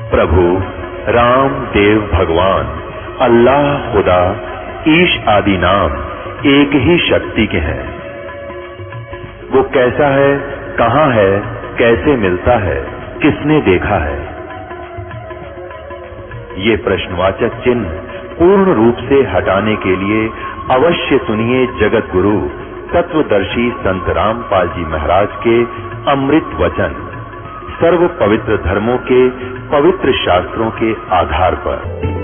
प्रभु राम देव भगवान अल्लाह खुदा ईश आदि नाम एक ही शक्ति के हैं। वो कैसा है, कहां है, कैसे मिलता है, किसने देखा है? ये प्रश्नवाचक चिन्ह पूर्ण रूप से हटाने के लिए अवश्य सुनिए जगत गुरु तत्वदर्शी संत रामपाल जी महाराज के अमृत वचन, सर्व पवित्र धर्मों के पवित्र शास्त्रों के आधार पर।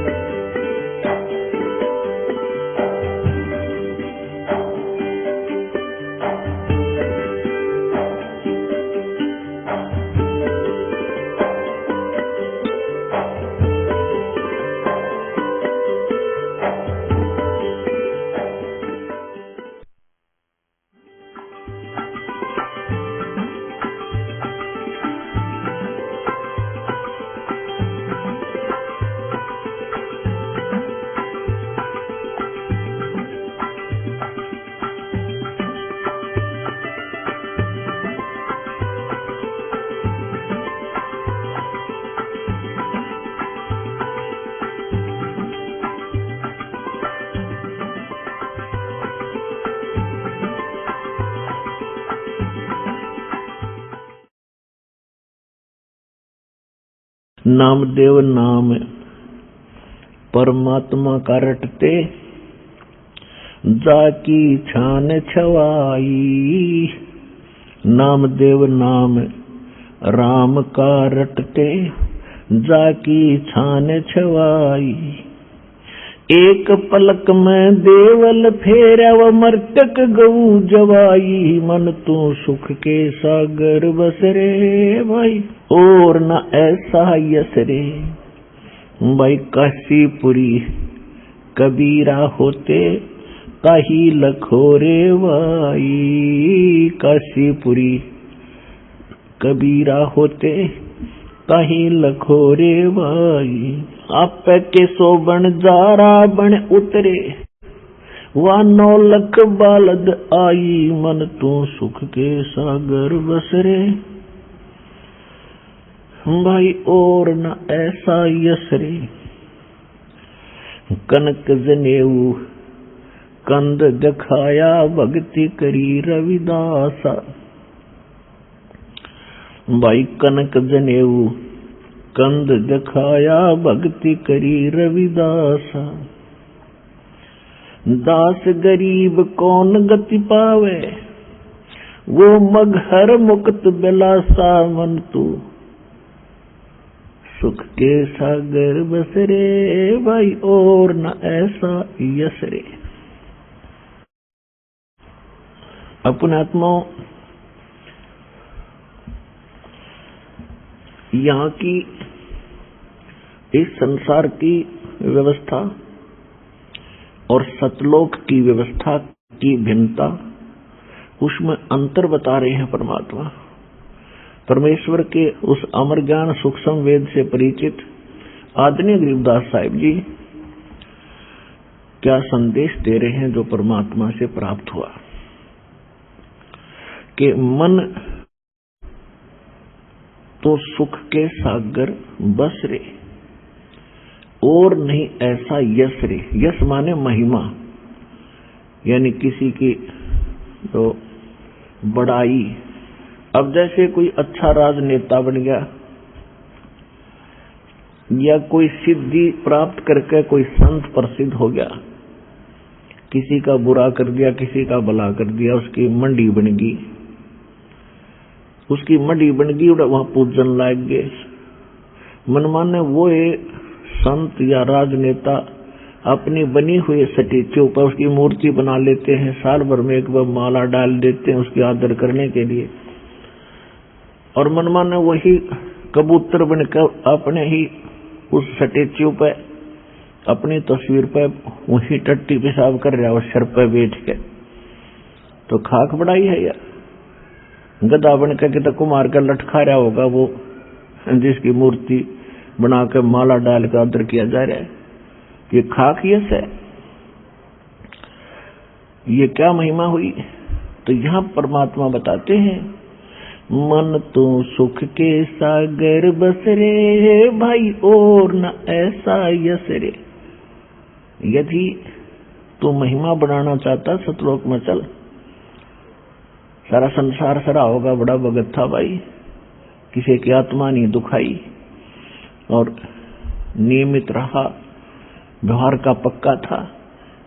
नामदेव नाम परमात्मा का रटते, जाकी छान छवाई। नामदेव नाम राम का रटते, जाकी छान छवाई। एक पलक में देवल फेरव मर्तक गऊ जवाई। मन तू सुख के सागर बसरे भाई, और न ऐसा यस रे भाई। काशीपुरी कबीरा होते, ताही लखोरे भाई। काशीपुरी कबीरा होते, ताही लखोरे भाई। आप के सोबन जारा बन उतरे, वा 9 लख बालद आई। मन तू सुख के सागर बसरे भाई, और न ऐसा यसरे। कनक जनेऊ कंद दिखाया, भक्ति करी रविदासा भाई। कनक जनेऊ कंद दिखाया, भक्ति करी रविदासा। दास गरीब कौन गति पावे, वो मगहर मुक्त बिलासा। मन तू सुख के सागर बसरे भाई, और न ऐसा यसरे। अपने आत्माओं, यहाँ की इस संसार की व्यवस्था और सतलोक की व्यवस्था की भिन्नता, उसमें अंतर बता रहे हैं परमात्मा। परमेश्वर के उस अमर ज्ञान सूक्ष्म वेद से परिचित आदरणीय गरीबदास साहिब जी क्या संदेश दे रहे हैं जो परमात्मा से प्राप्त हुआ कि मन तो सुख के सागर बस रे, और नहीं ऐसा यश रे। यश माने महिमा, यानी किसी की तो बड़ाई। अब जैसे कोई अच्छा राजनेता बन गया, या कोई सिद्धि प्राप्त करके कोई संत प्रसिद्ध हो गया, किसी का बुरा कर दिया, किसी का भला कर दिया, उसकी मंडी बन गई, उसकी मंडी बन गई, वहां पूजन लाग गए। मनमाने वो संत या राजनेता अपनी बनी हुई स्टैच्यू पर उसकी मूर्ति बना लेते हैं, साल भर में एक बार माला डाल देते हैं उसकी आदर करने के लिए, और मनमाने वही कबूतर बनकर अपने ही उस स्टैच्यू पे अपनी तस्वीर पे वही टट्टी पेशाब कर रहा है उस सर पे बैठ के। तो खाक बढ़ाई है यार। गधा बनकर के तो कुमार का लटखा रहा होगा वो, जिसकी मूर्ति बनाकर माला डाल कर आदर किया जा रहा है। ये खाक यश है। ये क्या महिमा हुई? तो यहां परमात्मा बताते हैं मन तो सुख के सागर बस रे भाई और न ऐसा यस रे। यदि तू महिमा बनाना चाहता सतलोक में चल, सारा संसार सरा होगा, बड़ा भगत था भाई, किसी की आत्मा नहीं दुखाई और नियमित रहा, व्यवहार का पक्का था।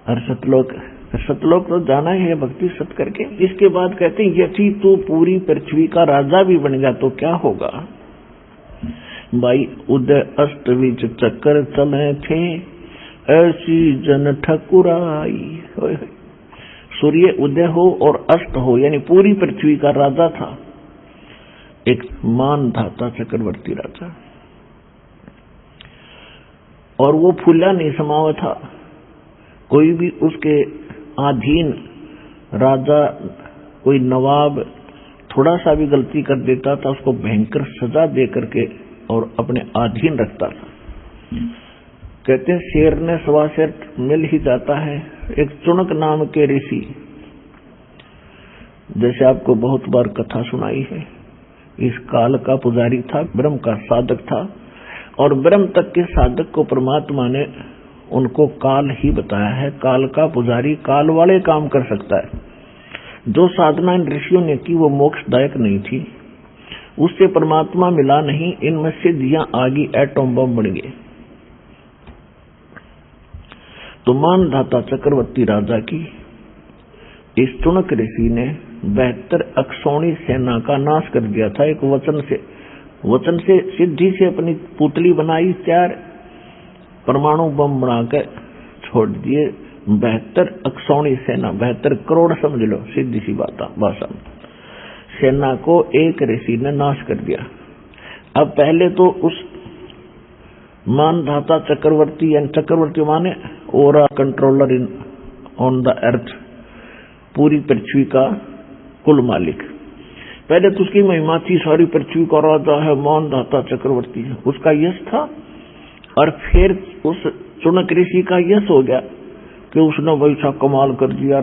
और सतलोक तो जाना ही है भक्ति सत करके। इसके बाद कहते हैं यदि तू पूरी पृथ्वी का राजा भी बन गया तो क्या होगा भाई। उदय अस्त विच चक्कर चले थे ऐसी जन ठकुराई। सूर्य उदय हो और अस्त हो, यानी पूरी पृथ्वी का राजा था एक मानधाता चक्रवर्ती राजा, और वो फूला नहीं समावा था। कोई भी उसके अधीन राजा, कोई नवाब थोड़ा सा भी गलती कर देता था उसको भयंकर सजा दे करके और अपने अधीन रखता था। कहते हैं शेर ने सवा शेर मिल ही जाता है। एक चुनक नाम के ऋषि, जैसे आपको बहुत बार कथा सुनाई है, इस काल का पुजारी था, ब्रह्म का साधक था, और ब्रह्म तक के साधक को परमात्मा ने उनको काल ही बताया है। काल का पुजारी काल वाले काम कर सकता है। जो साधना इन ऋषियों ने की वो मोक्षदायक नहीं थी, उससे परमात्मा मिला नहीं, इनमें सिद्धियां आगी, एटम बम बन गए। तो मानधाता चक्रवर्ती राजा की इस चुनक ऋषि ने 72 अक्षौणी सेना का नाश कर दिया था। एक वचन से सिद्धि से अपनी पुतली बनाई तैयार, परमाणु बम बनाकर छोड़ दिए। 72 अक्षौणी सेना, 72 करोड़ समझ लो, सीधी सी भाषा में सेना को एक ऋषि ने नाश कर दिया। अब पहले तो उस मानधाता चक्रवर्ती, यानी चक्रवर्ती माने ओरा controller in on the earth, पूरी पृथ्वी का कुल मालिक। पहले तो उसकी महिमा थी, सारी पृथ्वी का राजा है, मानधाता चक्रवर्ती है, उसका यश था। और फिर उस चुनक ऋषि का यश हो गया कि उसने वैसा कमाल कर दिया,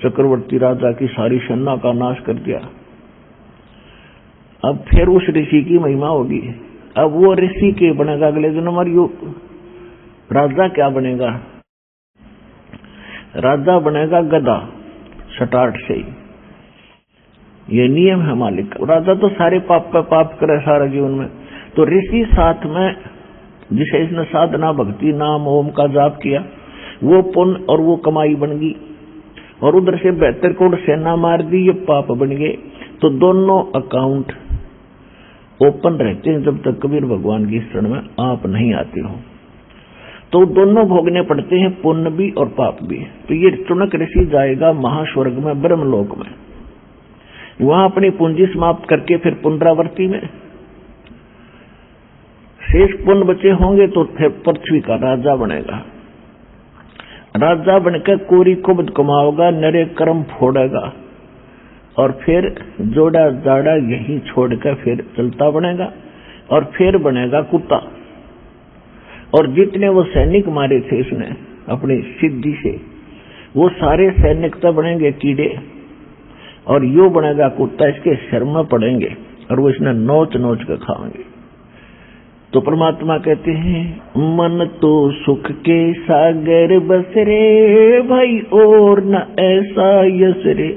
चक्रवर्ती राजा की सारी सेना का नाश कर दिया। अब फिर उस ऋषि की महिमा होगी। अब वो ऋषि के बनेगा अगले जन्म, और यो राजा क्या बनेगा? राजा बनेगा गधा, स्टार्ट से ही। ये नियम है मालिक का। राजा तो सारे पाप पे पाप करे सारा जीवन में, तो ऋषि साथ में जिसे इसने साधना भक्ति नाम ओम का जाप किया, वो पुण्य और वो कमाई बन गई, और उधर से 72 करोड़ सेना मार दी, ये पाप बन गए। तो दोनों अकाउंट ओपन रहते हैं जब तक कबीर भगवान की शरण में आप नहीं आते हो। तो दोनों भोगने पड़ते हैं, पुण्य भी और पाप भी। तो ये चुनक ऋषि जाएगा महास्वर्ग में, ब्रह्मलोक में, वहां अपनी पूंजी समाप्त करके फिर पुनरावृत्ति में शेष पुण्य बचे होंगे तो फिर पृथ्वी का राजा बनेगा। राजा बनकर कोरी कुबद कमाओगा, नरे कर्म फोड़ेगा, और फिर जोड़ा जाड़ा यही छोड़कर फिर चलता बनेगा, और फिर बनेगा कुत्ता। और जितने वो सैनिक मारे थे इसने अपनी सिद्धि से, वो सारे सैनिक तो बनेंगे कीड़े, और यो बनेगा कुत्ता, इसके शर में पड़ेंगे और वो इसने नोच नोच कर खाएंगे। तो परमात्मा कहते हैं मन तो सुख के सागर बस रे भाई और न ऐसा यस रे।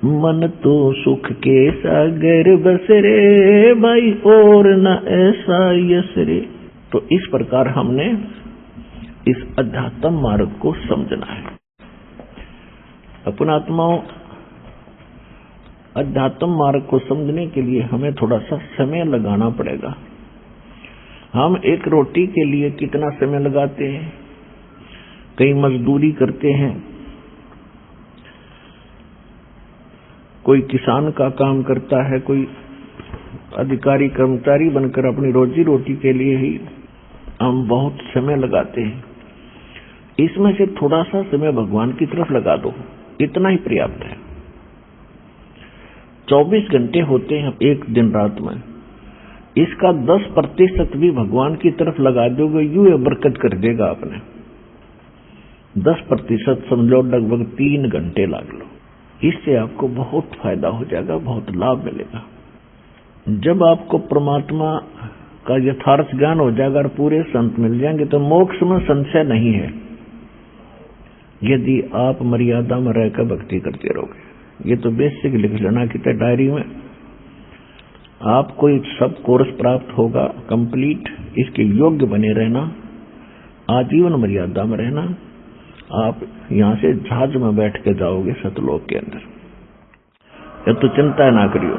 मन तो सुख के सागर बस रे भाई और न ऐसा यस रे। तो इस प्रकार हमने इस अध्यात्म मार्ग को समझना है। अपनात्माओं, अध्यात्म मार्ग को समझने के लिए हमें थोड़ा सा समय लगाना पड़ेगा। हम एक रोटी के लिए कितना समय लगाते हैं, कई मजदूरी करते हैं, कोई किसान का काम करता है, कोई अधिकारी कर्मचारी बनकर अपनी रोजी रोटी के लिए ही हम बहुत समय लगाते हैं। इसमें से थोड़ा सा समय भगवान की तरफ लगा दो, इतना ही पर्याप्त है। 24 घंटे होते हैं एक दिन रात में, इसका 10% भी भगवान की तरफ लगा दोगे, यूं ये बरकत कर देगा आपने। 10% समझो, लगभग 3 घंटे लगा लो, इससे आपको बहुत फायदा हो जाएगा, बहुत लाभ मिलेगा। जब आपको परमात्मा का यथार्थ ज्ञान हो जाएगा और पूरे संत मिल जाएंगे तो मोक्ष में संशय नहीं है, यदि आप मर्यादा में रहकर भक्ति करते रहोगे। ये तो बेसिक लिख लेना कि डायरी में आपको सब कोर्स प्राप्त होगा कंप्लीट। इसके योग्य बने रहना, आजीवन मर्यादा में रहना। आप यहां से जहाज में बैठ के जाओगे सतलोक के अंदर। ये तो चिंता ना करियो।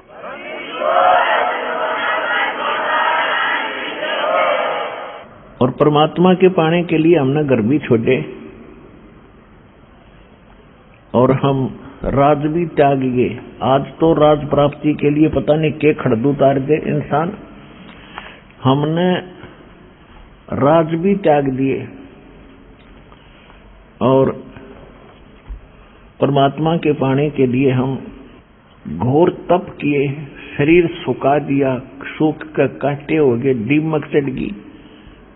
और परमात्मा के पाने के लिए हमने घर भी छोड़े और हम राज भी त्याग गए। आज तो राज प्राप्ति के लिए पता नहीं के खड़दू उतार दे इंसान। हमने राज भी त्याग दिए और परमात्मा के पाने के लिए हम घोर तप किए, शरीर सुखा दिया, सूख कर काटे हो गए, दीमक चढ़ गई,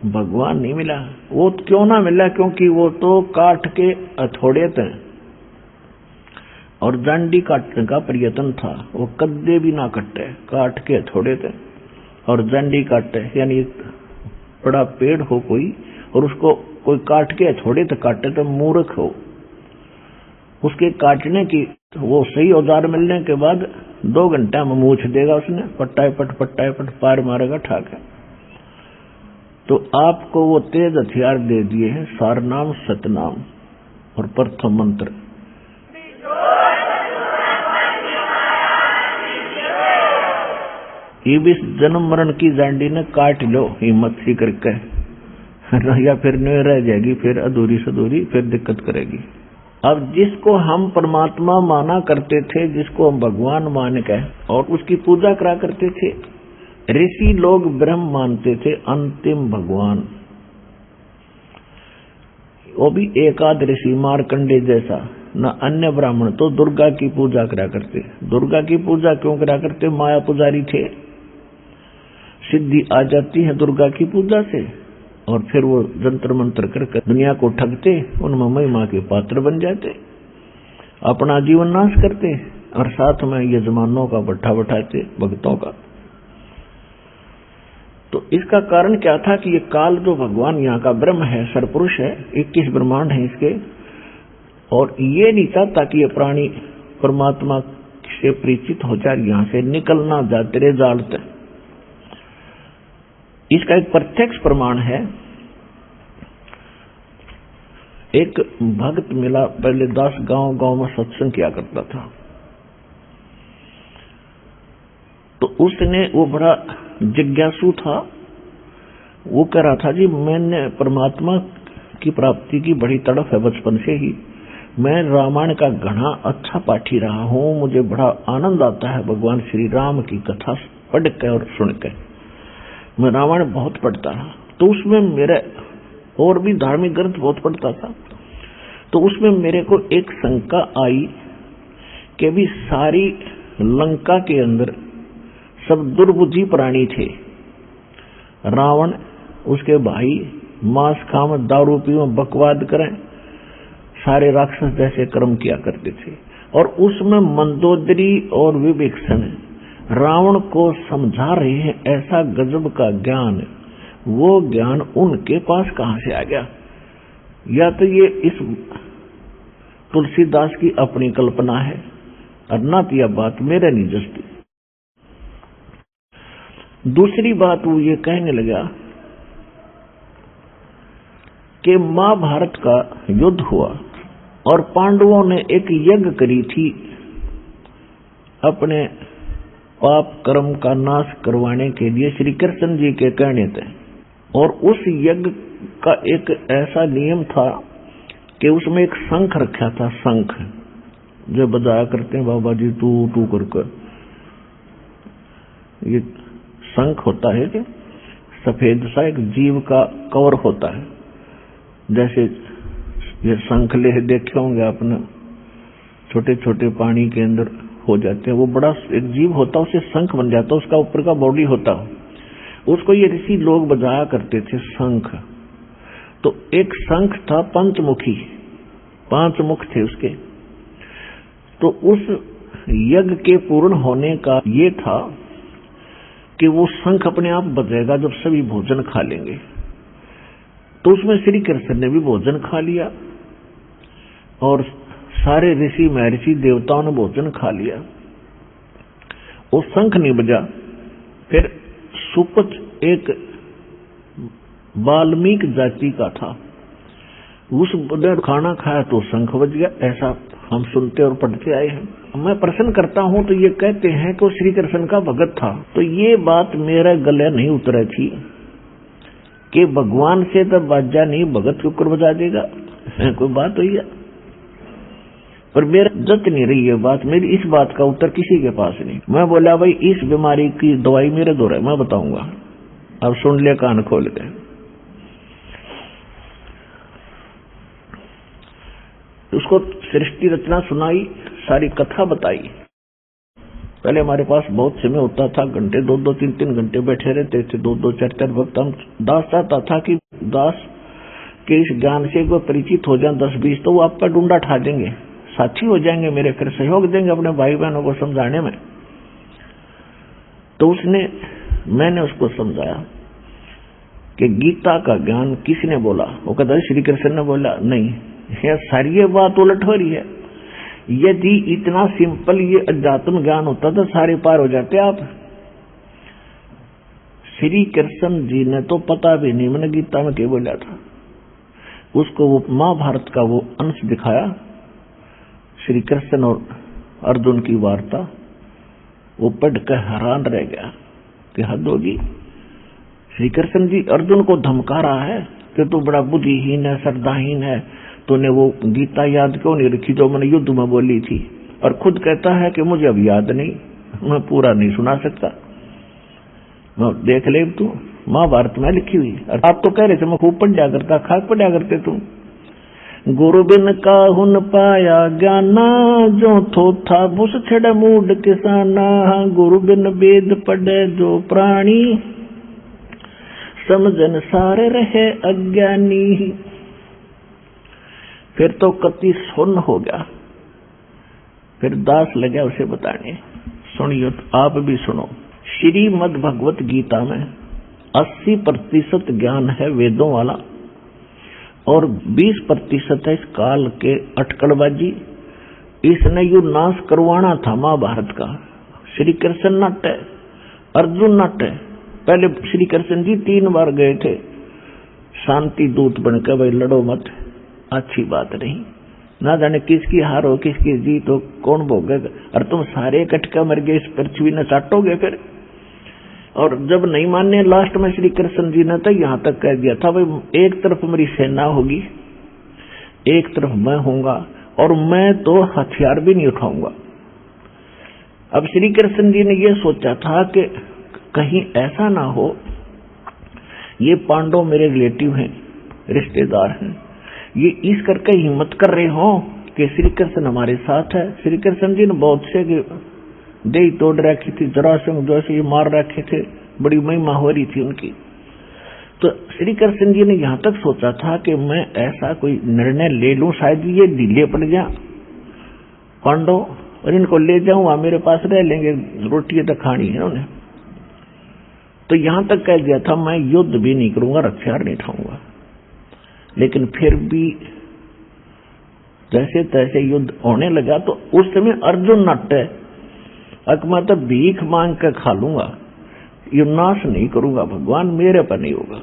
भगवान नहीं मिला। वो क्यों ना मिला? क्योंकि वो तो काट के हथौड़े थे और जांडी काटने का प्रयत्न था। वो कद्दे भी ना कटे, काट के हथौड़े थे और जांडी काटे। यानी बड़ा पेड़ हो कोई और उसको कोई काट के हथौड़े तो काटे तो मूर्ख हो। उसके काटने की वो सही औजार मिलने के बाद 2 घंटा में मूछ देगा उसने, पट्टाए पट पार मारेगा ठाक। तो आपको वो तेज हथियार दे दिए हैं, सारनाम सतनाम और प्रथम मंत्र। ये भी जन्म मरण की जांडी ने काट लो हिम्मत सी करके, या फिर नहीं रह जाएगी, फिर अधूरी सधूरी, फिर दिक्कत करेगी। अब जिसको हम परमात्मा माना करते थे, जिसको हम भगवान मान के और उसकी पूजा करा करते थे, ऋषि लोग ब्रह्म मानते थे, अंतिम भगवान। वो भी एकाद ऋषि मार्कंडे जैसा, न अन्य ब्राह्मण तो दुर्गा की पूजा करा करते। दुर्गा की पूजा क्यों करा करते? माया पुजारी थे, सिद्धि आ जाती है दुर्गा की पूजा से और फिर वो जंतर मंत्र करके दुनिया को ठगते, उनमें महिमा के पात्र बन जाते, अपना जीवन नाश करते और साथ में यजमानों का भट्ठा बैठाते, भक्तों का। तो इसका कारण क्या था कि ये काल जो भगवान यहाँ का ब्रह्म है, सरपुरुष है, 21 ब्रह्मांड है इसके, और ये नहीं चाहता कि ये प्राणी परमात्मा से परिचित हो जाए, यहां से निकलना जा तेरे जालते। इसका एक प्रत्यक्ष प्रमाण है। एक भक्त मिला, पहले 10 गांव में सत्संग किया करता था। तो उसने, वो बड़ा जिज्ञासु था, वो कह रहा था जी मैंने परमात्मा की प्राप्ति की बड़ी तड़फ है बचपन से ही। मैं रामायण का घना अच्छा पाठी रहा हूं, मुझे बड़ा आनंद आता है भगवान श्री राम की कथा पढ़ के और सुन के। मैं रामायण बहुत पढ़ता रहा, तो उसमें मेरे और भी धार्मिक ग्रंथ बहुत पढ़ता था। तो उसमें मेरे को एक शंका आई कि भी सारी लंका के अंदर सब दुर्बुद्धि प्राणी थे। रावण, उसके भाई मांस खाम, दारू पीव, बकवाद करें, सारे राक्षस जैसे कर्म किया करते थे। और उसमें मंदोदरी और विभीषण रावण को समझा रहे हैं ऐसा गजब का ज्ञान। वो ज्ञान उनके पास कहां से आ गया? या तो ये इस तुलसीदास की अपनी कल्पना है और ना तो यह बात मेरे नहीं जचती। दूसरी बात वो ये कहने लगा कि महाभारत का युद्ध हुआ और पांडवों ने एक यज्ञ करी थी अपने पाप कर्म का नाश करवाने के लिए, श्री कृष्ण जी के कहने थे। और उस यज्ञ का एक ऐसा नियम था कि उसमें एक शंख रखा था, शंख जो बजाया करते हैं बाबा जी टू टू करके। ये शंख होता है कि सफेद सा एक जीव का कवर होता है, जैसे ये शंख ले देखे होंगे आपने, छोटे छोटे पानी के अंदर हो जाते हैं। वो बड़ा एक जीव होता है, उसे शंख बन जाता है, उसका ऊपर का बॉडी होता है, उसको ये ऋषि लोग बजाया करते थे शंख। तो एक शंख था पंचमुखी, 5 मुख थे उसके। तो उस यज्ञ के पूर्ण होने का ये था कि वो शंख अपने आप बजेगा जब सभी भोजन खा लेंगे। तो उसमें श्री कृष्ण ने भी भोजन खा लिया और सारे ऋषि महर्षि देवताओं ने भोजन खा लिया। वो शंख नहीं बजा। फिर सुपच एक वाल्मीकि जाति का था, उसने खाना खाया तो शंख बज गया। ऐसा हम सुनते और पढ़ते आए हैं। मैं प्रश्न करता हूं तो ये कहते हैं कि वो श्री कृष्ण का भगत था। तो ये बात मेरे गले नहीं उतरी थी कि भगवान से तो बाजा नहीं, भगत के ऊपर बजा देगा, कोई बात हुई है। पर मेरे जत नहीं रही है बात, मेरी इस बात का उत्तर किसी के पास नहीं। मैं बोला भाई इस बीमारी की दवाई मेरे दो मैं बताऊंगा, अब सुन ले कान खोल के। उसको सृष्टि रचना सुनाई, सारी कथा बताई। पहले हमारे पास बहुत समय होता था, घंटे 2-2 3-3 घंटे बैठे रहते थे, 2-2 4-4 वक्त। हम दास चाहता था कि दास के इस ज्ञान से वो परिचित हो जाए 10-20, तो वो आपका डूंडा ठा देंगे, साथी हो जाएंगे मेरे, फिर सहयोग देंगे अपने भाई बहनों को समझाने में। तो मैंने उसको समझाया कि गीता का ज्ञान किसने बोला? वो कहता है श्री कृष्ण ने बोला। नहीं, यह सारी बात उलट हो रही है। यदि इतना सिंपल ये अध्यात्म ज्ञान होता तो सारे पार हो जाते आप। श्री कृष्ण जी ने तो पता भी नहीं मैंने गीता में क्या बोला था। उसको वो महाभारत का वो अंश दिखाया, श्री कृष्ण और अर्जुन की वार्ता, वो पढ़कर हैरान रह गया कि हद होगी। श्री कृष्ण जी अर्जुन को धमका रहा है कि तू बड़ा बुद्धिहीन है, श्रद्धाहीन है, तूने वो गीता याद क्यों नहीं रखी जो मैंने युद्ध में बोली थी? और खुद कहता है कि मुझे अब याद नहीं, मैं पूरा नहीं सुना सकता। देख ले तू, महाभारत में लिखी हुई। और आप तो कह रहे थे मैं खूब पढ़ा करता, खाक पढ़ा करते तुम। गुरु बिन काहुन पाया ज्ञाना, जो थोथा बुस छड़ मूड किसाना। गुरु बिन वेद पढ़े जो प्राणी, समझन सारे रहे अज्ञानी। फिर तो कति सुन्न हो गया। फिर दास लगा उसे बताने। सुनियो तो आप भी सुनो। श्रीमद् भगवत गीता में 80% ज्ञान है वेदों वाला और 20% है इस काल के अटकलबाजी। इसने यू नाश करवाना था महाभारत का। श्री कृष्ण नट है, अर्जुन नट है। पहले श्री कृष्ण जी 3 बार गए थे शांति दूत बनकर, भाई लड़ो मत, अच्छी बात नहीं, ना जाने किसकी हार हो किसकी जीत हो, कौन भोगेगा। और तुम सारे इकट्ठे मर गए, इस पृथ्वी ने चाटोगे फिर। और जब नहीं मानने लास्ट में श्री कृष्ण जी ने तो यहां तक कह दिया था भाई एक तरफ मेरी सेना होगी, एक तरफ मैं होऊंगा, और मैं तो हथियार भी नहीं उठाऊंगा। अब श्री कृष्ण जी ने यह सोचा था कि कहीं ऐसा ना हो ये पांडव मेरे रिलेटिव हैं, रिश्तेदार हैं, ये इस करके हिम्मत कर रहे हो कि श्री कृष्ण हमारे साथ है। श्री कृष्ण जी ने बहुत से दे तोड़ रखी थी, जरासंध जैसे ये मार रखे थे, बड़ी महिमा हो रही थी उनकी। तो श्री कृष्ण जी ने यहां तक सोचा था कि मैं ऐसा कोई निर्णय ले लूं, शायद ये ढीले पड़ गया पांडव, और इनको ले जाऊं मेरे पास रह लेंगे, रोटी तो खानी है उन्हें। तो यहां तक कह दिया था मैं युद्ध भी नहीं करूंगा, हथियार नहीं उठाऊंगा। लेकिन फिर भी जैसे तैसे युद्ध होने लगा तो उस समय अर्जुन नट है, मैं तो भीख मांग कर खा लूंगा, ये नाश नहीं करूंगा, भगवान मेरे पर नहीं होगा।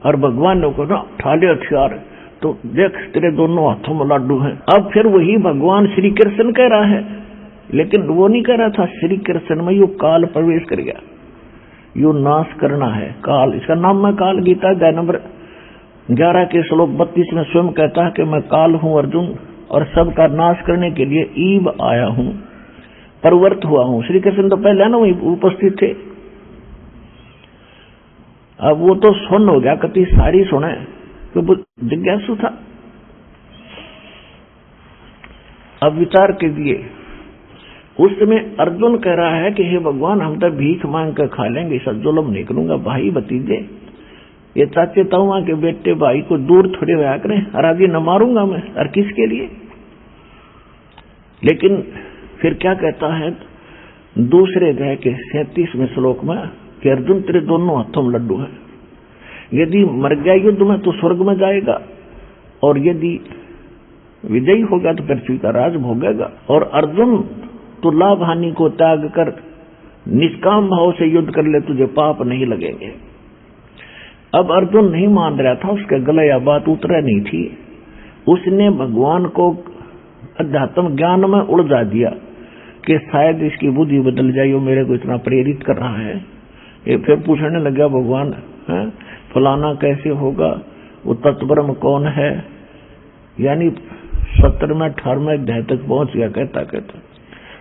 और भगवान ने कहा उठा ले हथियार, तो देख तेरे दोनों हाथों में लाडू हैं। अब फिर वही भगवान श्री कृष्ण कह रहा है, लेकिन वो नहीं कह रहा था। श्री कृष्ण में यू काल प्रवेश कर गया, यू नाश करना है काल। इसका नाम है काल। गीता अध्याय नंबर 11 के श्लोक 32 में स्वयं कहता है कि मैं काल हूं अर्जुन, और सबका नाश करने के लिए ईब आया हूं, परवर्त हुआ हूं। श्री कृष्ण तो पहले ना वही उपस्थित थे। अब वो तो सुन हो गया, कति सारी सुने, तो जिज्ञासु था। अब विचार कीजिए, उस समय अर्जुन कह रहा है कि हे भगवान हम तो भीख मांग कर खा लेंगे, सब जुल्म नहीं करूंगा। भाई भतीजे, ये चाचे ताऊआ के बेटे भाई को दूर थोड़े होया करें, और आगे न मारूंगा मैं, और किसके लिए। लेकिन फिर क्या कहता है दूसरे अध्याय के 37वें श्लोक में, कि अर्जुन तेरे दोनों हाथों में लड्डू है, यदि मर गया युद्ध में तो स्वर्ग में जाएगा, और यदि विजयी होगा तो पृथ्वी का राज भोगेगा। और अर्जुन तो लाभ हानि को त्याग कर निष्काम भाव से युद्ध कर ले, तुझे पाप नहीं लगेंगे। अब अर्जुन नहीं मान रहा था, उसके गले या बात उतर नहीं थी। उसने भगवान को अध्यात्म ज्ञान में उलझा दिया कि शायद इसकी बुद्धि बदल जाए, वो मेरे को इतना प्रेरित कर रहा है। ये फिर पूछने लगा भगवान फलाना कैसे होगा, वो तत्ब्रह्म कौन है, यानी 17वें 18वें अध्याय तक पहुंच गया कहता कहता।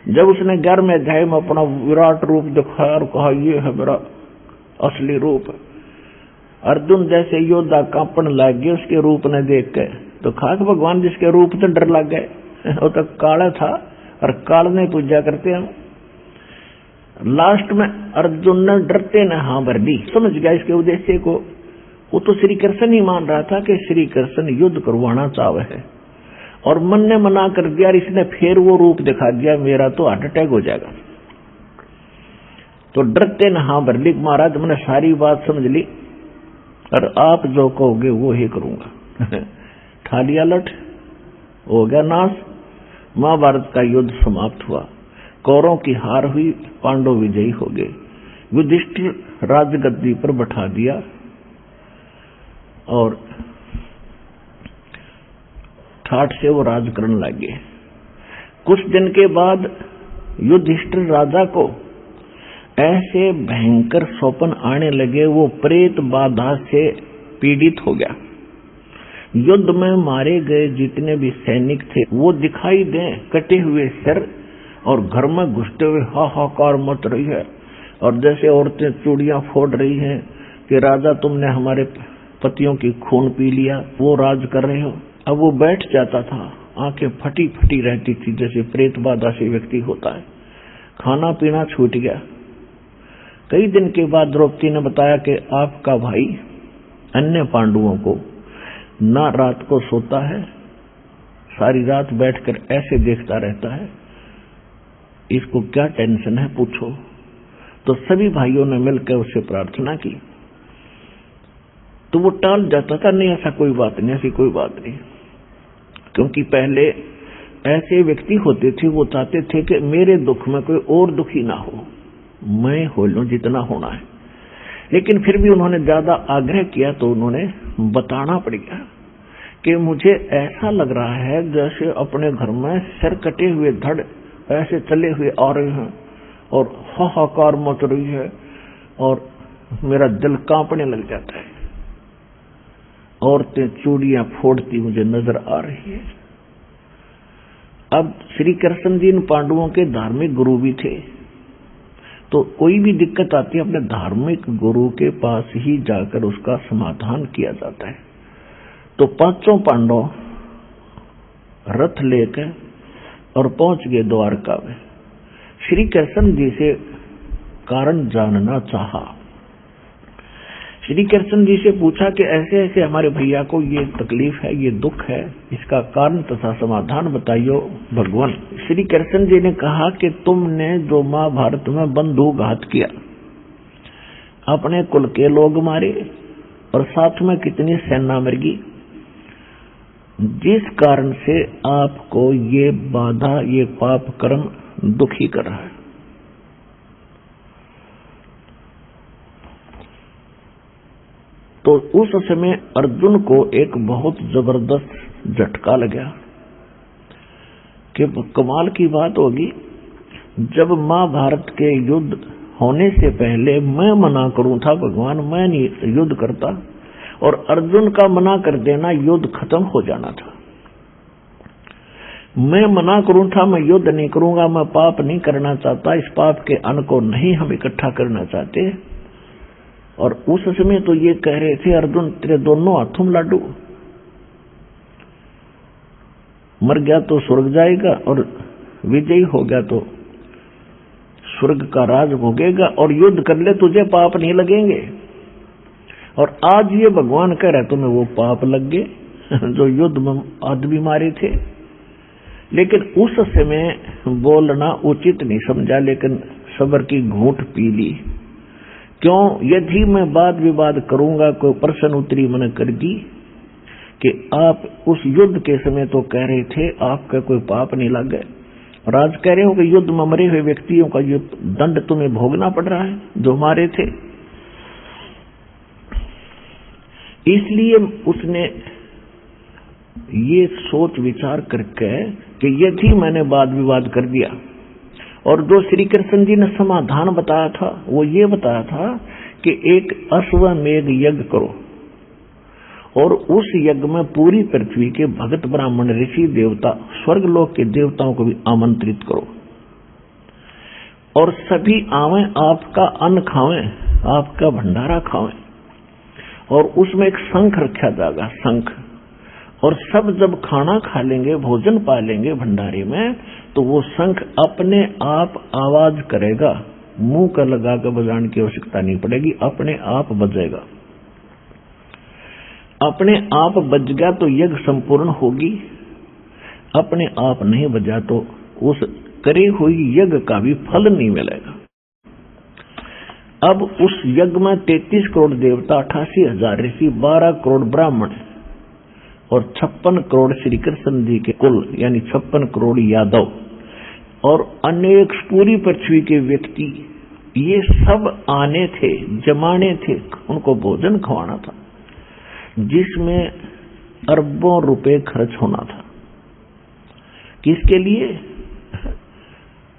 जब उसने 11वें अध्याय में अपना विराट रूप दिखाया और कहा ये है मेरा असली रूप, अर्जुन जैसे योद्धा कांपने लग गए उसके रूप ने देख के। तो खाक भगवान जिसके रूप से डर लग गए, वो तो काला था और काल ने पूजा करते हम। लास्ट में अर्जुन ने डरते ने हाँ भर दी, समझ गया इसके उद्देश्य को। वो तो श्री कृष्ण ही मान रहा था कि श्री कृष्ण युद्ध करवाना चाहे है, और मन ने मना कर दिया। इसने फिर वो रूप दिखा दिया, मेरा तो हार्ट अटैक हो जाएगा। तो डरते न हाँ भर ली, महाराज मैंने सारी बात समझ ली और आप जो कहोगे वो ही करूंगा। ठालिया लठ हो गया नाश। महाभारत का युद्ध समाप्त हुआ, कौरवों की हार हुई, पांडव विजयी हो गए। युधिष्ठिर राजगद्दी पर बैठा दिया और ठाठ से वो राज करने लगे। कुछ दिन के बाद युधिष्ठिर राजा को ऐसे भयंकर स्वप्न आने लगे, वो प्रेत बाधा से पीड़ित हो गया। युद्ध में मारे गए जितने भी सैनिक थे वो दिखाई दें, कटे हुए सिर और घर में घुसते हुए हाहाकार मच रही है, और जैसे औरतें चूड़ियां फोड़ रही हैं कि राजा तुमने हमारे पतियों की खून पी लिया, वो राज कर रहे हो। अब वो बैठ जाता था, आंखें फटी फटी रहती थी जैसे प्रेत बाधा से व्यक्ति होता है। खाना पीना छूट गया। कई दिन के बाद द्रौपदी ने बताया कि आपका भाई अन्य पांडवों को ना रात को सोता है, सारी रात बैठकर ऐसे देखता रहता है, इसको क्या टेंशन है पूछो। तो सभी भाइयों ने मिलकर उससे प्रार्थना की, तो वो टाल जाता था, नहीं ऐसा कोई बात नहीं, ऐसी कोई बात नहीं। क्योंकि पहले ऐसे व्यक्ति होते थे, वो चाहते थे कि मेरे दुख में कोई और दुखी ना हो, मैं हो लूं जितना होना है। लेकिन फिर भी उन्होंने ज्यादा आग्रह किया तो उन्होंने बताना पड़ गया कि मुझे ऐसा लग रहा है जैसे अपने घर में सिर कटे हुए धड़ ऐसे चले हुए आ रहे हैं और हाहाकार मच रही है और मेरा दिल कांपने लग जाता है। औरतें चूड़ियां फोड़ती मुझे नजर आ रही है। अब श्री कृष्ण जी इन पांडवों के धार्मिक गुरु भी थे, तो कोई भी दिक्कत आती है अपने धार्मिक गुरु के पास ही जाकर उसका समाधान किया जाता है। तो पांचों पांडव रथ लेकर और पहुंच गए द्वारका में। श्री कृष्ण जी से कारण जानना चाहा। श्री कृष्ण जी से पूछा कि ऐसे ऐसे हमारे भैया को ये तकलीफ है, ये दुख है, इसका कारण तथा समाधान बताइयो भगवान। श्री कृष्ण जी ने कहा कि तुमने जो महाभारत में बंधु घात किया, अपने कुल के लोग मारे और साथ में कितनी सेना मर गई, जिस कारण से आपको ये बाधा, ये पाप कर्म दुखी कर रहा है। तो उस समय अर्जुन को एक बहुत जबरदस्त झटका लगा कि कमाल की बात होगी, जब महाभारत के युद्ध होने से पहले मैं मना करूं था भगवान, मैं नहीं युद्ध करता, और अर्जुन का मना कर देना युद्ध खत्म हो जाना था। मैं मना करूं था मैं युद्ध नहीं करूंगा, मैं पाप नहीं करना चाहता, इस पाप के अन्न को नहीं हम इकट्ठा करना चाहते। और उस समय तो ये कह रहे थे अर्जुन तेरे दोनों हाथों में लाडू, मर गया तो स्वर्ग जाएगा और विजयी हो गया तो स्वर्ग का राज भोगेगा, और युद्ध कर ले तुझे पाप नहीं लगेंगे। और आज ये भगवान कह रहे तुम्हें वो पाप लग गए जो युद्ध में आदमी मारे थे। लेकिन उस समय बोलना उचित नहीं समझा, लेकिन सब्र की घूंट पी ली क्यों? यदि मैं वाद विवाद करूंगा, कोई प्रश्न उत्तरी मन कर दी कि आप उस युद्ध के समय तो कह रहे थे आपका कोई पाप नहीं लग गए, और आज कह रहे हो कि युद्ध में मरे हुए व्यक्तियों का ये दंड तुम्हें भोगना पड़ रहा है जो हमारे थे। इसलिए उसने ये सोच विचार करके कि यदि मैंने वाद विवाद कर दिया, और जो श्री कृष्ण जी ने समाधान बताया था वो ये बताया था कि एक अश्वमेध यज्ञ करो और उस यज्ञ में पूरी पृथ्वी के भगत ब्राह्मण ऋषि देवता स्वर्ग लोक के देवताओं को भी आमंत्रित करो और सभी आवें, आपका अन्न खावें, आपका भंडारा खावें, और उसमें एक शंख रखा जाएगा, शंख, और सब जब खाना खा लेंगे, भोजन पा लेंगे भंडारे में, तो वो शंख अपने आप आवाज करेगा, मुंह का लगा कर बजाने की आवश्यकता नहीं पड़ेगी, अपने आप बजेगा। अपने आप बज गया तो यज्ञ संपूर्ण होगी, अपने आप नहीं बजा तो उस करे हुई यज्ञ का भी फल नहीं मिलेगा। अब उस यज्ञ में 33 करोड़ देवता, 88,000 ऋषि, 12 करोड़ ब्राह्मण और 56 करोड़ श्री कृष्ण जी के कुल, यानी 56 करोड़ यादव और अनेक पूरी पृथ्वी के व्यक्ति, ये सब आने थे, जमाने थे, उनको भोजन खवाना था, जिसमें अरबों रुपए खर्च होना था। किसके लिए?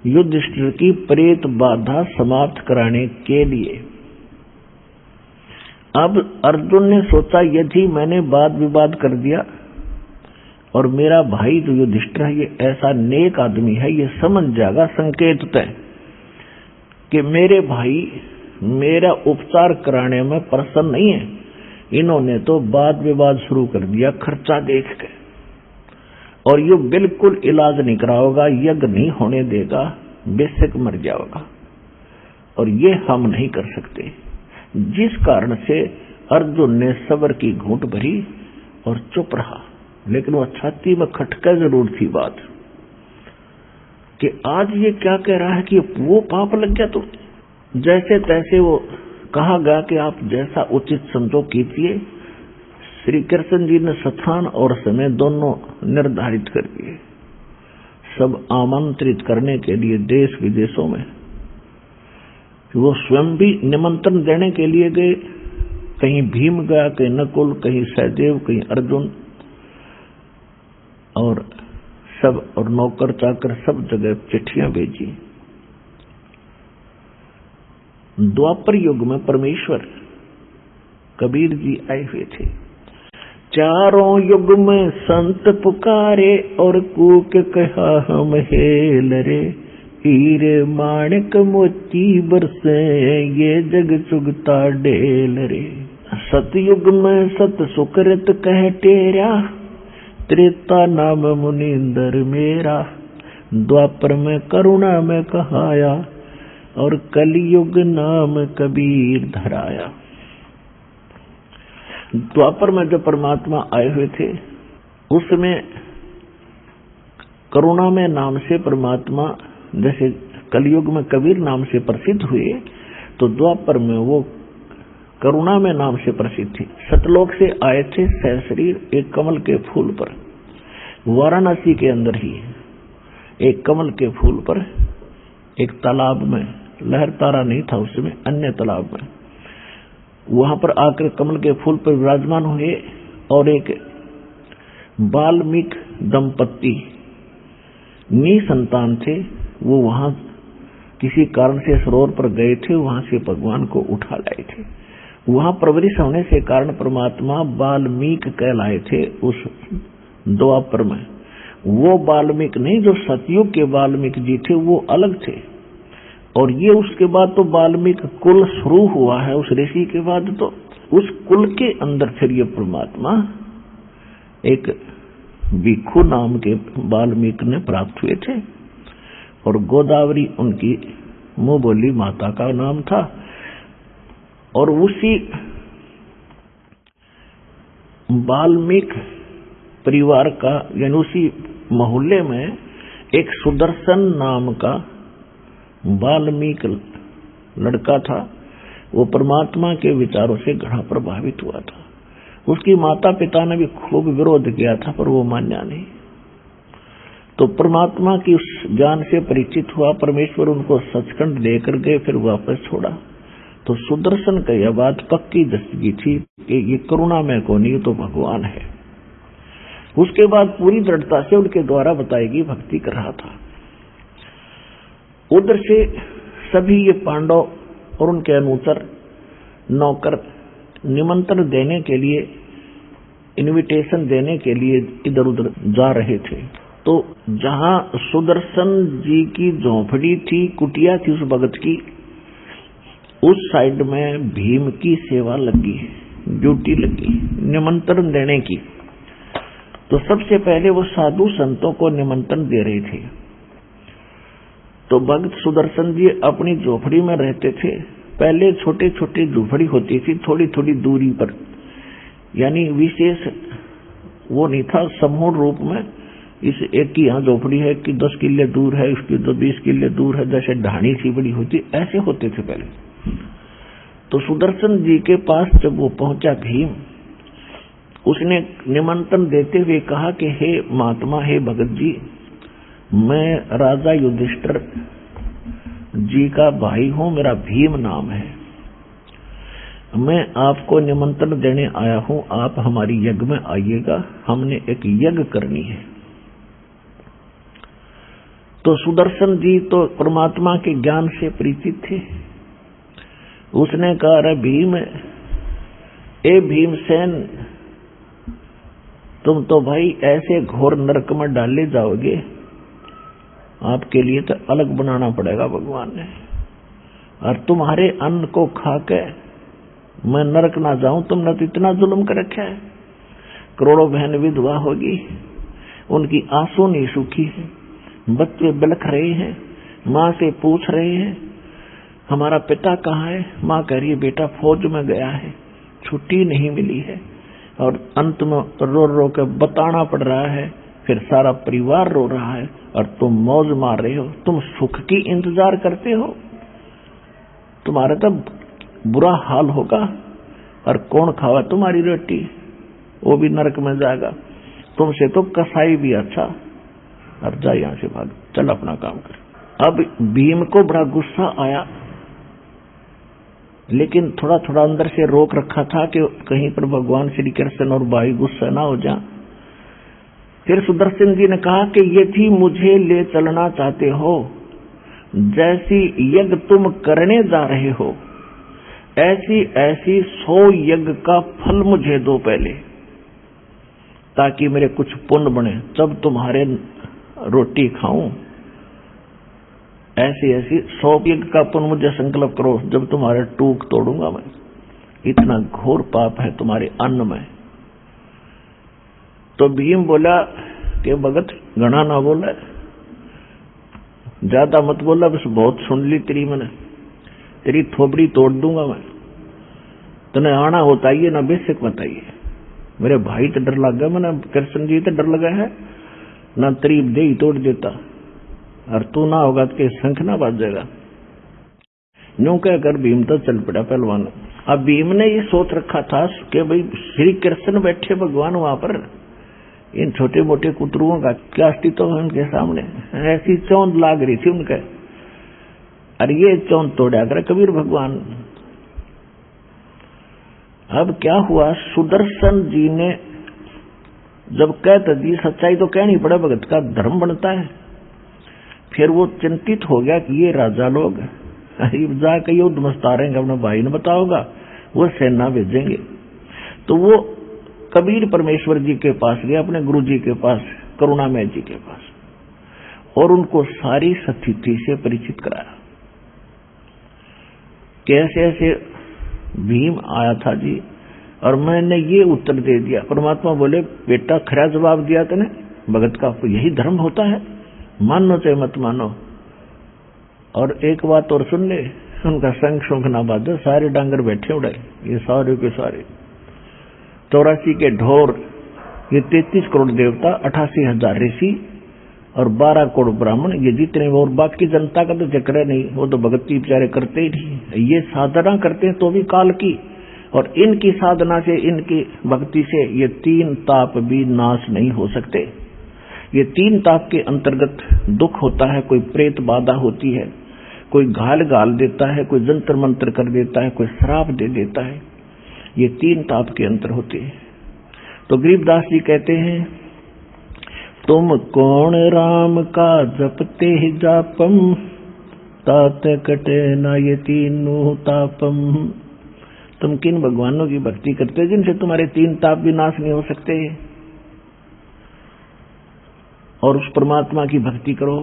युधिष्ठिर की प्रेत बाधा समाप्त कराने के लिए। अब अर्जुन ने सोचा यदि मैंने वाद विवाद कर दिया और मेरा भाई जो युधिष्ठिर है ये ऐसा नेक आदमी है, ये समझ जाएगा संकेत तय कि मेरे भाई मेरा उपचार कराने में प्रसन्न नहीं है, इन्होंने तो वाद विवाद शुरू कर दिया खर्चा देख के, और ये बिल्कुल इलाज नहीं कराओगा, यज्ञ नहीं होने देगा, बेशक मर जाओगा, और ये हम नहीं कर सकते। जिस कारण से अर्जुन ने सब्र की घूंट भरी और चुप रहा, लेकिन वो छाती में खटका जरूर थी बात कि आज ये क्या कह रहा है कि वो पाप लग गया। तो जैसे तैसे वो कहा गया कि आप जैसा उचित समझो कीजिए। श्री कृष्ण जी ने स्थान और समय दोनों निर्धारित कर दिए, सब आमंत्रित करने के लिए देश विदेशों में। वो स्वयं भी निमंत्रण देने के लिए गए, कहीं भीम गया, कहीं नकुल, कहीं सहदेव, कहीं अर्जुन, और सब और नौकर चाकर सब जगह चिट्ठियां भेजी। द्वापर युग में परमेश्वर कबीर जी आए हुए थे। चारों युग में संत पुकारे और कूक कहा हम हेल रे, हीरे माणिक मोती बरसे ये जग चुगता ढेल रे। सतयुग में सत सुकृत कह टेरा, त्रेता नाम मुनिंदर मेरा, द्वापर में करुणा में कहाया और कलयुग नाम कबीर धराया। द्वापर में जो परमात्मा आए हुए थे उसमें करुणा में नाम से परमात्मा, जैसे कलयुग में कबीर नाम से प्रसिद्ध हुए, तो द्वापर में वो करुणा में नाम से प्रसिद्ध थी। सतलोक से आए थे सहशरीर एक कमल के फूल पर, वाराणसी के अंदर ही एक कमल के फूल पर एक तालाब में, लहर तारा नहीं था उसमें, अन्य तालाब में, वहां पर आकर कमल के फूल पर विराजमान हुए। और एक वाल्मीकि दंपत्ति निसंतान थे, वो वहां किसी कारण से सरोवर पर गए थे, वहां से भगवान को उठा लाए थे। वहां परवरिश होने से कारण परमात्मा वाल्मीकि कहलाए थे उस द्वापर में। वो वाल्मीकि नहीं जो सतयुग के वाल्मीकि जी थे, वो अलग थे। और ये उसके बाद तो वाल्मीकि कुल शुरू हुआ है उस ऋषि के बाद, तो उस कुल के अंदर फिर ये परमात्मा एक भिक्षु नाम के वाल्मीकि ने प्राप्त हुए थे, और गोदावरी उनकी मुंह बोली माता का नाम था। और उसी वाल्मीकि परिवार का, यानी उसी मोहल्ले में एक सुदर्शन नाम का वाल्मीकि लड़का था, वो परमात्मा के विचारों से घना प्रभावित हुआ था। उसकी माता पिता ने भी खूब विरोध किया था, पर वो मान्या नहीं। तो परमात्मा की उस ज्ञान से परिचित हुआ। परमेश्वर उनको सचखंड लेकर गए, फिर वापस छोड़ा। तो सुदर्शन का यह बात पक्की दस्तगी थी कि ये करुणामय को नहीं, तो भगवान है। उसके बाद पूरी दृढ़ता से उनके द्वारा बताई गई भक्ति कर रहा था। उधर से सभी ये पांडव और उनके अनुचर नौकर निमंत्रण देने के लिए, इनविटेशन देने के लिए इधर उधर जा रहे थे। तो जहां सुदर्शन जी की झोंपड़ी थी, कुटिया थी उस भगत की, उस साइड में भीम की सेवा लगी, ड्यूटी लगी निमंत्रण देने की। तो सबसे पहले वो साधु संतों को निमंत्रण दे रहे थे। तो भक्त सुदर्शन जी अपनी झोपड़ी में रहते थे। पहले छोटे छोटे झोपड़ी होती थी, थोड़ी थोड़ी दूरी पर, यानी विशेष वो नहीं था समूह रूप में। इस एक की यहाँ झोपड़ी है कि 10 किले दूर है, उसकी तो 20 किले दूर है, जैसे ढाणी सी बड़ी होती, ऐसे होते थे पहले। तो सुदर्शन जी के पास जब वो पहुंचा भीम, उसने निमंत्रण देते हुए कहा कि हे महात्मा, हे भगत जी, मैं राजा युधिष्ठिर जी का भाई हूं, मेरा भीम नाम है। मैं आपको निमंत्रण देने आया हूं, आप हमारी यज्ञ में आइएगा, हमने एक यज्ञ करनी है। तो सुदर्शन जी तो परमात्मा के ज्ञान से परिचित थे। उसने कहा, अरे भीम, ए भीमसेन, तुम तो भाई ऐसे घोर नरक में डाले जाओगे, आपके लिए तो अलग बनाना पड़ेगा भगवान ने। और तुम्हारे अन्न को खा के मैं नरक ना जाऊं, तुमने तो इतना जुल्म कर रखा है। करोड़ों बहन विधवा होगी, उनकी आंसू नहीं सूखी है, बच्चे बिलख रहे हैं, माँ से पूछ रहे हैं हमारा पिता कहाँ है। माँ कह रही है बेटा फौज में गया है, छुट्टी नहीं मिली है। और अंत में रो रो के बताना पड़ रहा है, फिर सारा परिवार रो रहा है और तुम मौज मार रहे हो, तुम सुख की इंतजार करते हो। तुम्हारा तो बुरा हाल होगा, और कौन खावा तुम्हारी रोटी, वो भी नरक में जाएगा। तुमसे तो कसाई भी अच्छा, और जा यहां से भाग, चल अपना काम कर। अब भीम को बड़ा गुस्सा आया, लेकिन थोड़ा थोड़ा अंदर से रोक रखा था कि कहीं पर भगवान श्री कृष्ण और भाई गुस्सा ना हो जाए। फिर सुदर्शन जी ने कहा कि यदि मुझे ले चलना चाहते हो, जैसी यज्ञ तुम करने जा रहे हो, ऐसी ऐसी 100 यज्ञ का फल मुझे दो पहले, ताकि मेरे कुछ पुण्य बने, तब तुम्हारे रोटी खाऊं। ऐसी ऐसी 100 यज्ञ का पुण्य मुझे संकल्प करो, जब तुम्हारे टूक तोड़ूंगा मैं। इतना घोर पाप है तुम्हारे अन्न में। तो भीम बोला कि भगत घना ना बोला, ज्यादा मत बोला, बस बहुत सुन ली तेरी, मैंने तेरी थोपड़ी तोड़ दूंगा मैं। तने आना होता ही ना, बेशक बताइए। मेरे भाई तो डर लग गया, मैंने कृष्ण जी तो डर लगा है ना, तेरी दे तोड़ देता, और तू ना होगा तो शंख ना बाज जाएगा। यूं कहकर भीम तो चल पड़ा पहलवान। अब भीम ने ये सोच रखा था कि भाई श्री कृष्ण बैठे भगवान वहां पर, इन छोटे मोटे कुतरुओं का क्या अस्तित्व है उनके सामने। ऐसी चौंध लाग रही थी उनके, और ये चौंध तोड़ा कर कबीर भगवान। अब क्या हुआ, सुदर्शन जी ने जब कहते दी, सच्चाई तो कहनी पड़े, भगत का धर्म बनता है। फिर वो चिंतित हो गया कि ये राजा लोग जाकर युद्ध मस्तारेंगे, अपने भाई ने बताओगा, वो सेना भेजेंगे। तो वो कबीर परमेश्वर जी के पास गया, अपने गुरु जी के पास, करुणामय जी के पास, और उनको सारी स्थिति से परिचित कराया। कैसे ऐसे भीम आया था जी, और मैंने ये उत्तर दे दिया। परमात्मा बोले बेटा खरा जवाब दिया तूने, भगत का यही धर्म होता है, मानो चाहे मत मानो। और एक बात और सुन ले, उनका संग शंख ना बाजे, सारे डांगर बैठे उड़े, ये सारे के सारे 84 के ढोर, ये 33 करोड़ देवता, 88,000 ऋषि, और 12 करोड़ ब्राह्मण, ये जितने, और बाकी जनता का तो जिक्र नहीं, वो तो भक्ति बेचारे करते ही नहीं। ये साधना करते हैं तो भी काल की, और इनकी साधना से, इनकी भक्ति से ये 3 ताप भी नाश नहीं हो सकते। ये 3 ताप के अंतर्गत दुख होता है, कोई प्रेत बाधा होती है, कोई घाल गाल देता है, कोई जंतर मंत्र कर देता है, कोई श्राप दे देता है। ये 3 ताप के अंतर होते हैं। तो गरीबदास जी कहते हैं, तुम कौन राम का जपते ही जापम, तात कटे ना ये 3 तापम। तुम किन भगवानों की भक्ति करते हो जिनसे तुम्हारे 3 ताप भी नाश नहीं हो सकते? और उस परमात्मा की भक्ति करो।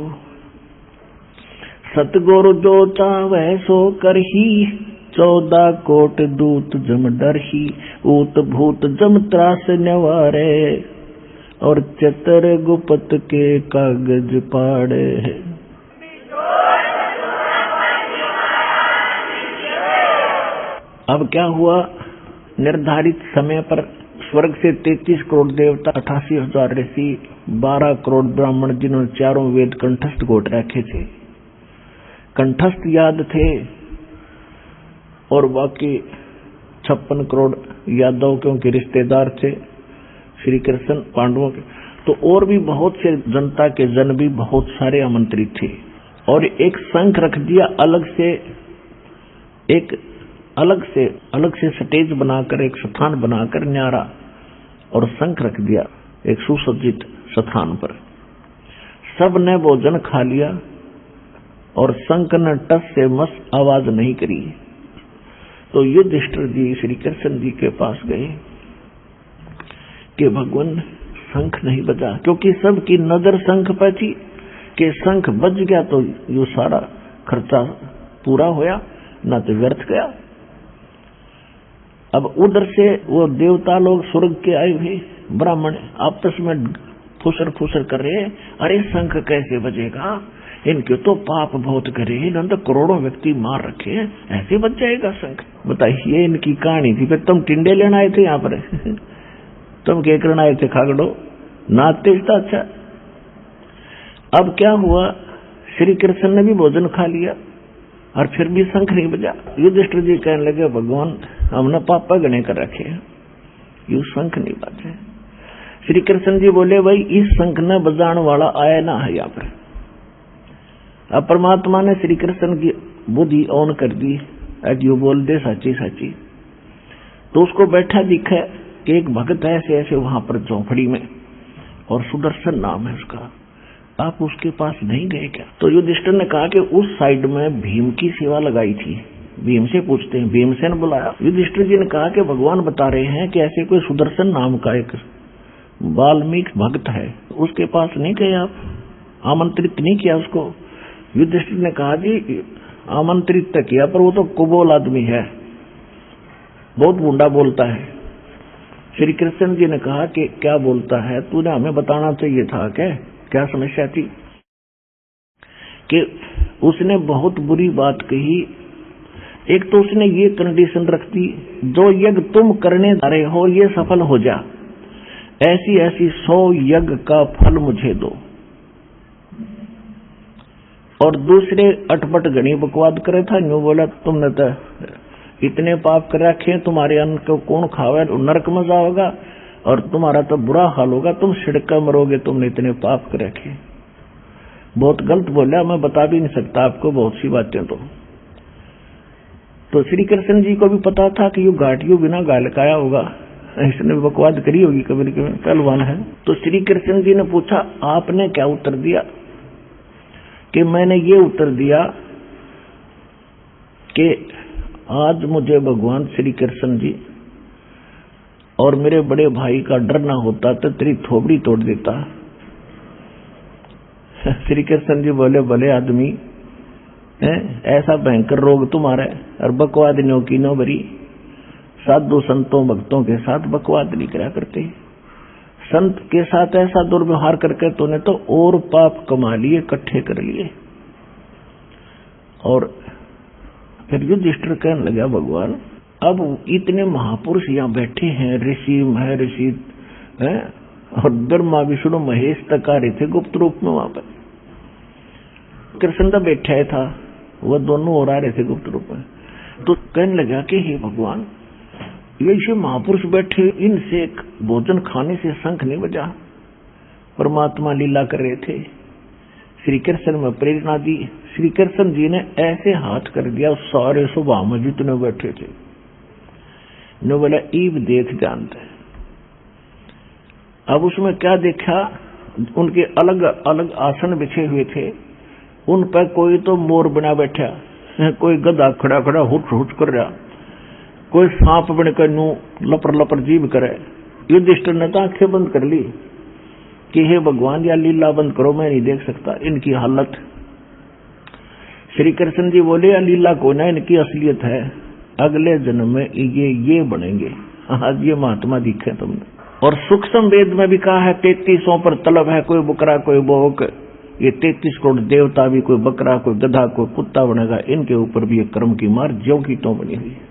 सतगुरु जो चावै सो करही, 14 कोट दूत जम डरही। ऊत भूत जम त्रास निवारे, और चतर गुपत के कागज पाड़े। अब क्या हुआ? निर्धारित समय पर स्वर्ग से 33 करोड़ देवता, 88,000 ऋषि, 12 करोड़ ब्राह्मण, जिन्होंने 4 वेद कंठस्थ गोट रखे थे, कंठस्थ याद थे, और बाकी 56 करोड़ यादव क्योंकि रिश्तेदार थे श्री कृष्ण पांडवों के, तो और भी बहुत से जनता के जन भी बहुत सारे आमंत्रित थे। और एक संख रख दिया अलग से, एक अलग से स्टेज बनाकर, एक स्थान बनाकर न्यारा, और शंख रख दिया एक सुसज्जित स्थान पर। सब ने भोजन खा लिया, और शंख ने टस से मस आवाज नहीं करी। तो युधिष्ठिर जी श्री कृष्ण जी के पास गए कि भगवान शंख नहीं बजा, क्योंकि सबकी नजर शंख पर थी कि शंख बज गया तो ये सारा खर्चा पूरा होया, ना तो व्यर्थ गया। अब उधर से वो देवता लोग स्वर्ग के आए हुए ब्राह्मण आपस में फुसर कर रहे हैं, अरे शंख कैसे बजेगा, इनके तो पाप बहुत करे, इन्होंने तो करोड़ों व्यक्ति मार रखे हैं, ऐसे बच जाएगा शंख? बताइए, इनकी कहानी थी। फिर तुम टिंडे लेना आए थे यहाँ पर तुम क्या करना आए थे? खागड़ो नाचते था। अच्छा, अब क्या हुआ? श्री कृष्ण ने भी भोजन खा लिया और फिर भी शंख नहीं बजा। युधिष्ठिर जी कहने लगे, भगवान हमने पापा गणे कर रखे हैं, यू शंख नहीं बजे। श्री कृष्ण जी बोले, भाई इस शंख ने बजाने वाला आया ना है यहाँ पर। अब परमात्मा ने श्री कृष्ण की बुद्धि ऑन कर दी, यू बोल दे साची साची। तो उसको बैठा दिखा कि एक भक्त है ऐसे ऐसे वहां पर झोंपड़ी में, और सुदर्शन नाम है उसका, आप उसके पास नहीं गए क्या? तो युधिष्ठिर ने कहा कि उस साइड में भीम की सेवा लगाई थी, भीम से पूछते हैं। भीमसेन बुलाया। युधिष्ठिर जी ने कहा कि भगवान बता रहे हैं कि ऐसे कोई सुदर्शन नाम का एक वाल्मीकि भक्त है, उसके पास नहीं गए आप? आमंत्रित नहीं किया उसको? युधिष्ठिर ने कहा, जी आमंत्रित तक किया, पर वो तो कुबोल आदमी है, बहुत गुंडा बोलता है। श्री कृष्ण जी ने कहा कि क्या बोलता है, तूने हमें बताना चाहिए था। क्या समस्या थी? कि उसने बहुत बुरी बात कही। एक तो उसने ये कंडीशन रख दी, जो यज्ञ तुम करने जा रहे हो ये सफल हो जा, ऐसी ऐसी 100 यज्ञ का फल मुझे दो। और दूसरे अटपट गणी बकवाद करे था, न्यू बोला, तुमने तो इतने पाप कर रखे, तुम्हारे अन्न को कौन खावे, नरक में जाओगा और तुम्हारा तो बुरा हाल होगा, तुम छिड़का मरोगे, तुमने इतने पाप कर रखे। बहुत गलत बोला, मैं बता भी नहीं सकता आपको बहुत सी बातें। तो श्री कृष्ण जी को भी पता था कि ये घाटियों बिना गाल काया होगा, इसने बकवाद करी होगी, कभी न कभी पहलवान है। तो श्री कृष्ण जी ने पूछा, आपने क्या उत्तर दिया? कि मैंने ये उत्तर दिया कि आज मुझे भगवान श्री कृष्ण जी और मेरे बड़े भाई का डर ना होता तो तेरी थोबड़ी तोड़ देता। श्री कृष्ण जी बोले, भले आदमी, ऐसा भयंकर रोग तुम्हारा, और बकवाद नो की नो बरी। साधु संतों भक्तों के साथ बकवाद नहीं करा करते, संत के साथ ऐसा दुर्व्यवहार करके तूने तो और पाप कमा लिए, इकट्ठे कर लिए। और फिर युधिष्ठिर कहने लगा, भगवान अब इतने महापुरुष यहाँ बैठे हैं, ऋषि महर्षि हैं, और ब्रह्मा विष्णु महेश तक आ रहे थे गुप्त रूप में वहां पर। कृष्ण तो बैठा था, वह दोनों और आ रहे थे गुप्त रूप में। तो कहने लगा कि हे भगवान, ये महापुरुष बैठे, इनसे भोजन खाने से शंख नहीं बजा। परमात्मा लीला कर रहे थे, श्री कृष्ण में प्रेरणा दी। श्री कृष्ण जी ने ऐसे हाथ कर दिया सारे सभा में जितने बैठे थे, ने बोला ईब देख जानते। अब उसमें क्या देखा, उनके अलग अलग आसन बिछे हुए थे, उन पर कोई तो मोर बना बैठा, कोई गधा खड़ा खड़ा हुट हुट कर रहा, कोई सांप बनकर नू लपर लपर जीभ करे। युधिष्ठिर ने तो आंखें बंद कर ली कि हे भगवान, या लीला बंद करो, मैं नहीं देख सकता इनकी हालत। श्री कृष्ण जी बोले, या लीला को ना, इनकी असलियत है, अगले जन्म में ये बनेंगे। आज ये महात्मा दिखे तुमने। और सूक्ष्म वेद में भी कहा है 3300 पर तलब है, कोई बकरा कोई बोक, ये 33 करोड़ देवता भी कोई बकरा कोई गधा कोई कुत्ता बनेगा, इनके ऊपर भी एक कर्म की मार ज्यों की त्यों बनी हुई है।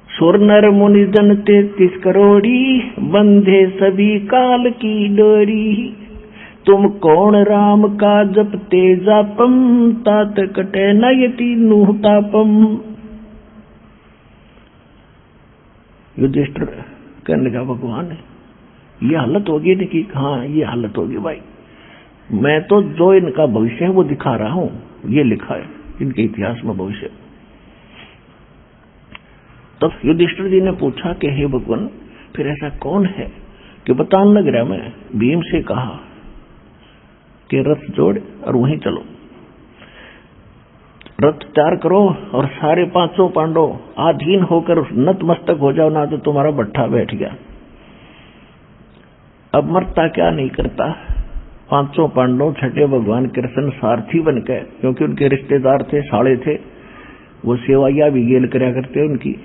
सुर नर मुनि जन 33 करोड़ी, बंधे सभी काल की डोरी। तुम कौन राम का जपते जापम, तात कटे न यति नुह तापम। युधिष्ठिर कहने लगा, भगवान ये हालत होगी कि हाँ ये हालत होगी भाई, मैं तो जो इनका भविष्य है वो दिखा रहा हूं, ये लिखा है इनके इतिहास में भविष्य। तब युधिष्ठिर जी ने पूछा कि हे भगवान, फिर ऐसा कौन है कि बताने लग रहा। मैं भीम से कहा कि रथ जोड़ और वहीं चलो, रथ तैयार करो और सारे 500 पांडव आधीन होकर नतमस्तक हो जाओ, ना तो तुम्हारा भट्ठा बैठ गया। अब मरता क्या नहीं करता। 500 पांडव छठे भगवान कृष्ण सारथी बन गए, क्योंकि उनके रिश्तेदार थे, साले थे, वो सेवाइया भी गेल करया करते उनकी।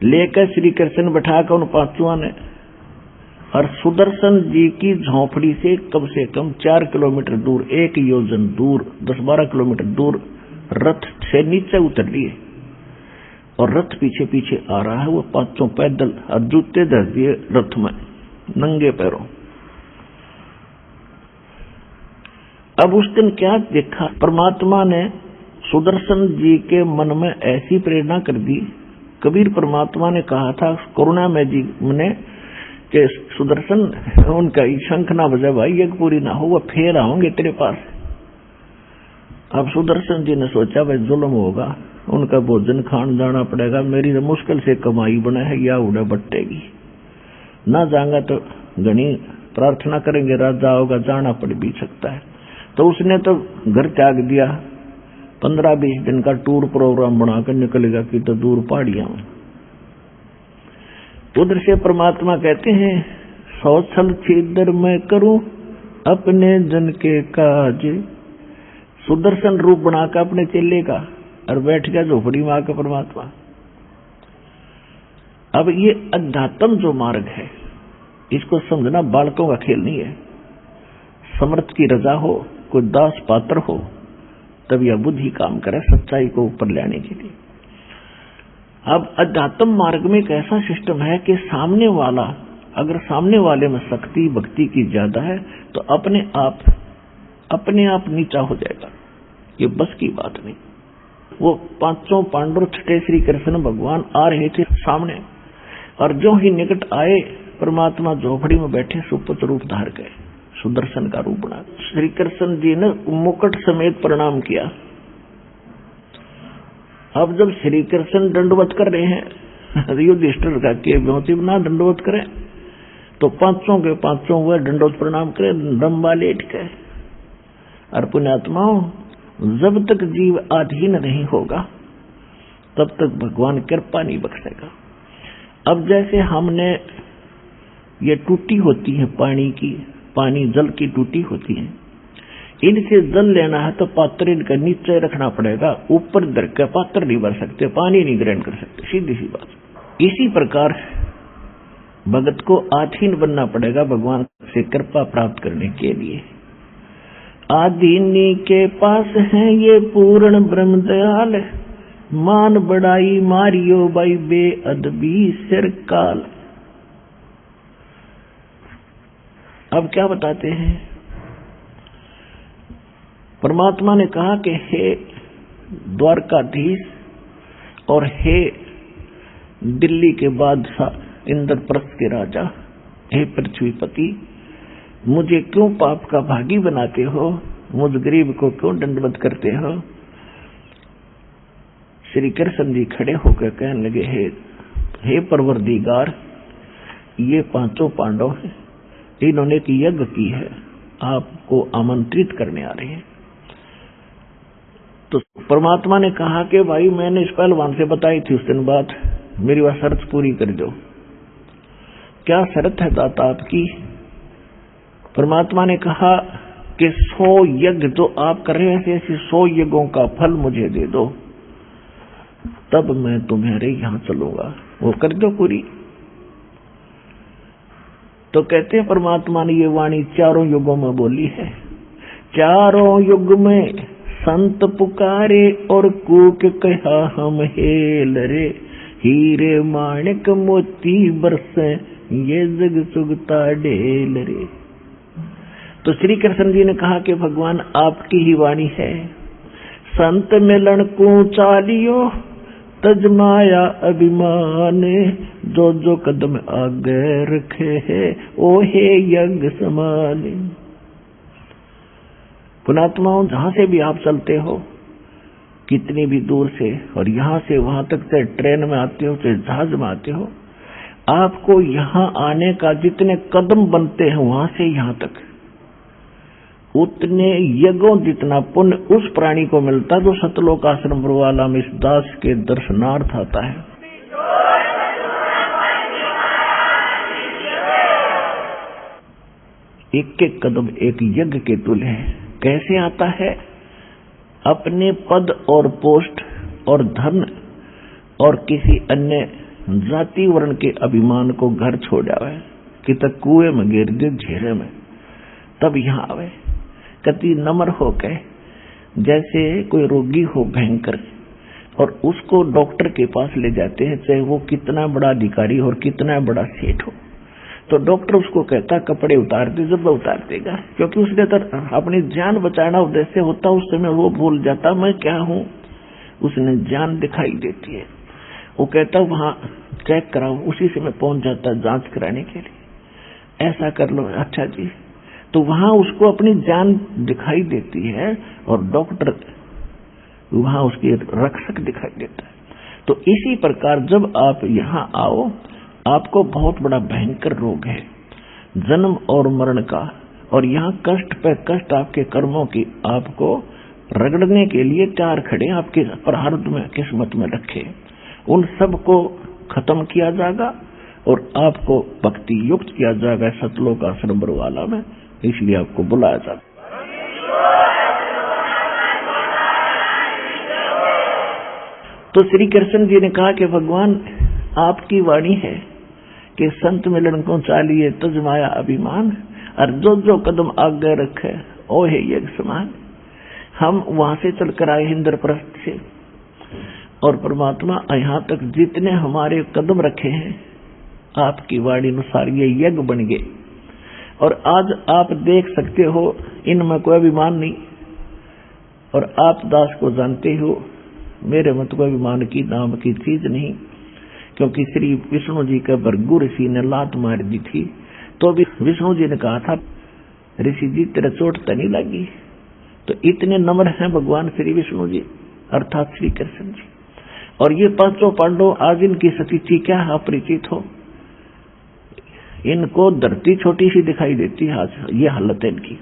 लेकर श्री कृष्ण बैठाकर उन 500 ने, और सुदर्शन जी की झोपड़ी से कम 4 किलोमीटर दूर, 1 योजन दूर, 10-12 किलोमीटर दूर रथ से नीचे उतर लिए, और रथ पीछे पीछे आ रहा है। वो 500 पैदल और जूते धर दिए रथ में नंगे पैरों। अब उस दिन क्या देखा, परमात्मा ने सुदर्शन जी के मन में ऐसी प्रेरणा कर दी। कबीर परमात्मा ने कहा था करुणा में जी ने कि सुदर्शन, उनका शंख ना बजा भाई, यज्ञ पूरी ना हो, वो फेर आऊंगे तेरे पास। अब सुदर्शन जी ने सोचा भाई जुल्म होगा, उनका भोजन खान जाना पड़ेगा, मेरी तो मुश्किल से कमाई बना है, या उड़े बट्टेगी, ना जाऊंगा तो घनी प्रार्थना करेंगे राजा होगा, जाना पड़ भी सकता है। तो उसने तो घर त्याग दिया, 15-20 दिन का टूर प्रोग्राम बनाकर निकलेगा कि तो दूर पहाड़ियां में। उधर से परमात्मा कहते हैं 100 छल छिद्र मैं करूं अपने जन के काज। सुदर्शन रूप बनाकर अपने चेले का और बैठ गया झोपड़ी में आकर परमात्मा। अब ये अध्यात्म जो मार्ग है, इसको समझना बालकों का खेल नहीं है। समर्थ की रजा हो, कोई दास पात्र हो, तब यह बुद्धि काम करे सच्चाई को ऊपर लाने के लिए। अब अध्यात्म मार्ग में एक ऐसा सिस्टम है कि सामने वाला, अगर सामने वाले में शक्ति भक्ति की ज्यादा है तो अपने आप नीचा हो जाएगा, ये बस की बात नहीं। वो 500 पांडव छठे श्री कृष्ण भगवान आ रहे थे सामने, और जो ही निकट आए परमात्मा झोपड़ी में बैठे सुपुत्र रूप धार गए, सुदर्शन का रूप बना। श्री कृष्ण जी ने मुकुट समेत प्रणाम किया। अब जब श्री कृष्ण दंडवत कर रहे हैं, युधिष्ठिर का के ब्योति ना दंडवत करें, तो 500 के 500 हुए दंडवत प्रणाम करें, लंबा लेट के। और पुण्यात्माओं, जब तक जीव अधीन नहीं होगा तब तक भगवान कृपा नहीं बख्शेगा। अब जैसे हमने ये टूटी होती है पानी जल की टूटी होती है, इनसे जल लेना है तो पात्र इनका नीचे रखना पड़ेगा, ऊपर धर के पात्र नहीं भर सकते, पानी नहीं ग्रहण कर सकते, सीधी सी बात। इसी प्रकार भगत को आधीन बनना पड़ेगा भगवान से कृपा प्राप्त करने के लिए। आधीनी के पास है ये पूर्ण ब्रह्म दयाल, मान बढ़ाई मारियो बाई बेअदबी सिर काल। अब क्या बताते हैं? परमात्मा ने कहा कि हे द्वारकाधीश और हे दिल्ली के बादशाह इंद्रप्रस्थ के राजा, हे पृथ्वीपति, मुझे क्यों पाप का भागी बनाते हो? मुझ गरीब को क्यों दंडवत करते हो? श्री कृष्ण जी खड़े होकर कहने लगे, हे परवरदिगार, ये पांचों पांडव हैं, इन्होंने एक यज्ञ की है, आपको आमंत्रित करने आ रहे हैं। तो परमात्मा ने कहा कि भाई मैंने इस पहलवान से बताई थी उस दिन बात, मेरी वह शर्त पूरी कर दो। क्या शर्त है दाता आपकी? परमात्मा ने कहा कि 100 यज्ञ जो आप कर रहे हैं ऐसे 100 यज्ञों का फल मुझे दे दो, तब मैं तुम्हारे यहां चलूंगा। वो कर दो पूरी। तो कहते हैं परमात्मा ने ये वाणी चारों युगों में बोली है। चारों युग में संत पुकारे और कूक कहा हम हेल रे, हीरे माणिक मोती बरसे ये जग सुगता ढेल रे। तो श्री कृष्ण जी ने कहा कि भगवान आपकी ही वाणी है। संत मिलन को चालियो तजमाया अभिमान, जो जो कदम आगे रखे है ओ हे यज्ञ समान। पुणात्माओं, जहां से भी आप चलते हो, कितनी भी दूर से, और यहां से वहां तक, चाहे ट्रेन में आते हो चाहे जहाज में आते हो, आपको यहां आने का जितने कदम बनते हैं वहां से यहां तक उतने यज्ञों जितना पुण्य उस प्राणी को मिलता जो सतलोक आश्रम वाला में इस दास के दर्शनार्थ आता है। एक एक कदम एक यज्ञ के तुल्य है। कैसे आता है? अपने पद और पोस्ट और धन और किसी अन्य जाति वर्ण के अभिमान को घर छोड़ आवे कि तक कुएं में गिर दे झेरे में, तब यहां आवे। कति नम्र हो के, जैसे कोई रोगी हो भयंकर और उसको डॉक्टर के पास ले जाते हैं, चाहे वो कितना बड़ा अधिकारी और कितना बड़ा सेठ हो, तो डॉक्टर उसको कहता कपड़े उतार दे, जब उतार देगा, क्योंकि उसने तो अपनी जान बचाना उद्देश्य होता। उस समय वो भूल जाता मैं क्या हूं, उसने जान दिखाई देती है। वो कहता वहां चेक कराओ, उसी से मैं पहुंच जाता जांच कराने के लिए। ऐसा कर लो, अच्छा जी। तो वहां उसको अपनी जान दिखाई देती है और डॉक्टर वहां उसकी रक्षक दिखाई देता है। तो इसी प्रकार जब आप यहां आओ, आपको बहुत बड़ा भयंकर रोग है जन्म और मरण का, और यहाँ कष्ट पे कष्ट आपके कर्मों की आपको रगड़ने के लिए चार खड़े आपके प्रारब्ध में किस्मत में रखे, उन सब को खत्म किया जाएगा और आपको भक्ति युक्त किया जाएगा सतलोक आश्रम बरवाला में। इसलिए आपको बुलाया जाता। तो श्री कृष्ण जी ने कहा कि भगवान आपकी वाणी है कि संत मिलन को चालिए तजमाया अभिमान, और जो जो कदम आगे रखे ओ है यज्ञ समान। हम वहां से चलकर आए इंद्रप्रस्थ से, और परमात्मा यहाँ तक जितने हमारे कदम रखे हैं आपकी वाणी अनुसार ये यज्ञ बन गए। और आज आप देख सकते हो इनमें कोई अभिमान नहीं, और आप दास को जानते हो मेरे मत को अभिमान की नाम की चीज नहीं, क्योंकि श्री विष्णु जी का भृगु ऋषि ने लात मार दी थी, तो भी विष्णु जी ने कहा था ऋषि जी तेरा चोट तो नहीं लगी। तो इतने नम्र हैं भगवान श्री विष्णु जी अर्थात श्री कृष्ण जी। और ये पांचों पांडव आज इनकी स्थिति क्या है अपरिचित हो, इनको धरती छोटी सी दिखाई देती है। आज ये हालत है इनकी।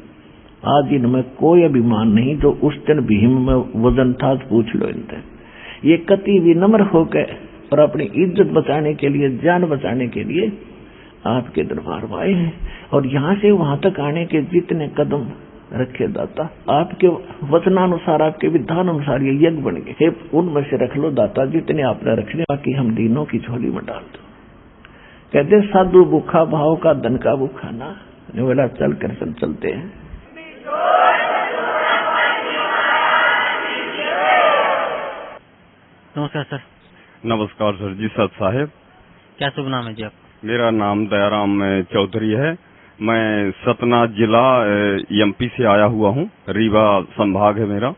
आज इनमें कोई अभिमान नहीं, जो उस दिन भीम में वजन था पूछ लो इनसे। ये कति विनम्र होकर और अपनी इज्जत बचाने के लिए, जान बचाने के लिए आपके दरबार में आए हैं। और यहाँ से वहां तक आने के जितने कदम रखे दाता, आपके वचनानुसार आपके विधान अनुसार ये यज्ञ बन गए, उनमें से रख लो दाता जितने आपने रखने, बाकी हम दीनों की झोली में डाल दो। कहते साधु भूखा भाव का धन का भूखा ना, बोला चल कर चलते हैं। नमस्कार सर। नमस्कार सर जी। सत साहेब। क्या शुभ नाम है जी आपका? मेरा नाम दयाराम चौधरी है। मैं सतना जिला एमपी से आया हुआ हूँ। रीवा संभाग है मेरा।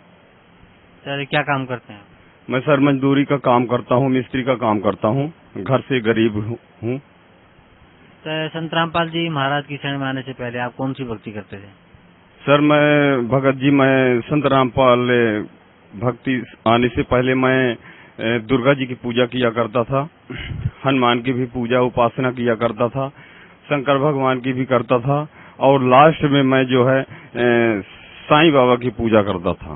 सर क्या काम करते हैं? मैं सर मजदूरी का काम करता हूँ, मिस्त्री का काम करता हूँ, घर से गरीब हूँ। सर संत रामपाल जी महाराज की शरण में आने से पहले आप कौन सी भक्ति करते थे? सर मैं भगत जी, मैं संत रामपाल भक्ति आने से पहले मैं दुर्गा जी की पूजा किया करता था, हनुमान की भी पूजा उपासना किया करता था, शंकर भगवान की भी करता था, और लास्ट में मैं जो है साईं बाबा की पूजा करता था।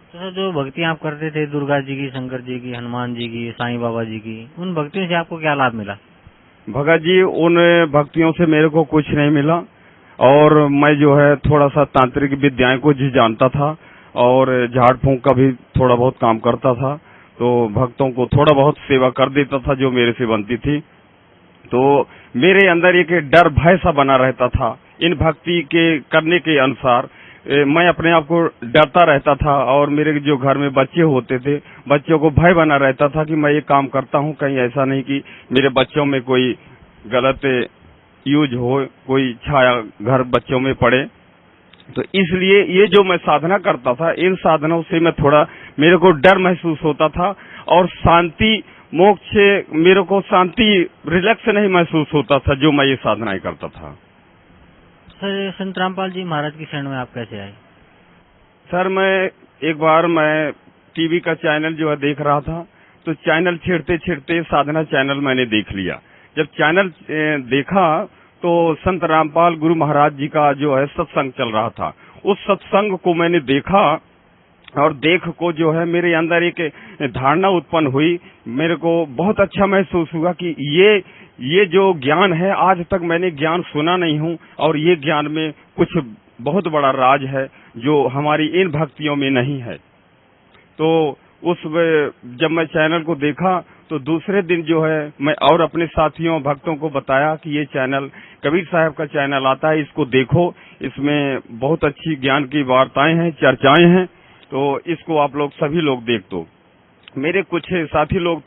तो सर जो भक्ति आप करते थे दुर्गा जी की, शंकर जी की, हनुमान जी की, साईं बाबा जी की, उन भक्तियों से आपको क्या लाभ मिला? भगत जी उन भक्तियों से मेरे को कुछ नहीं मिला, और मैं जो है थोड़ा सा तांत्रिक विद्याएं को जी जानता था और झाड़ फूंक का भी थोड़ा बहुत काम करता था, तो भक्तों को थोड़ा बहुत सेवा कर देता था जो मेरे से बनती थी। तो मेरे अंदर एक डर भय सा बना रहता था। इन भक्ति के करने के अनुसार मैं अपने आप को डरता रहता था, और मेरे जो घर में बच्चे होते थे, बच्चों को भय बना रहता था कि मैं ये काम करता हूँ, कहीं ऐसा नहीं कि मेरे बच्चों में कोई गलत यूज हो, कोई छाया घर बच्चों में पड़े। तो इसलिए ये जो मैं साधना करता था, इन साधनों से मैं थोड़ा मेरे को डर महसूस होता था, और शांति मोक्ष मेरे को शांति रिलैक्स नहीं महसूस होता था जो मैं ये साधनाएं करता था। सर संत रामपाल जी महाराज की शरण में आप कैसे आए? सर मैं एक बार मैं टीवी का चैनल जो है देख रहा था, तो चैनल छेड़ते छेड़ते साधना चैनल मैंने देख लिया। जब चैनल देखा तो संत रामपाल गुरु महाराज जी का जो है सत्संग चल रहा था। उस सत्संग को मैंने देखा, और देख को जो है मेरे अंदर एक धारणा उत्पन्न हुई। मेरे को बहुत अच्छा महसूस हुआ कि ये जो ज्ञान है, आज तक मैंने ज्ञान सुना नहीं हूँ, और ये ज्ञान में कुछ बहुत बड़ा राज है जो हमारी इन भक्तियों में नहीं है। तो जब मैं चैनल को देखा तो दूसरे दिन जो है मैं और अपने साथियों भक्तों को बताया कि ये चैनल कबीर साहब का चैनल आता है, इसको देखो, इसमें बहुत अच्छी ज्ञान की वार्ताएं हैं, चर्चाएं हैं, तो इसको आप लोग सभी लोग देख दो। मेरे कुछ साथी लोग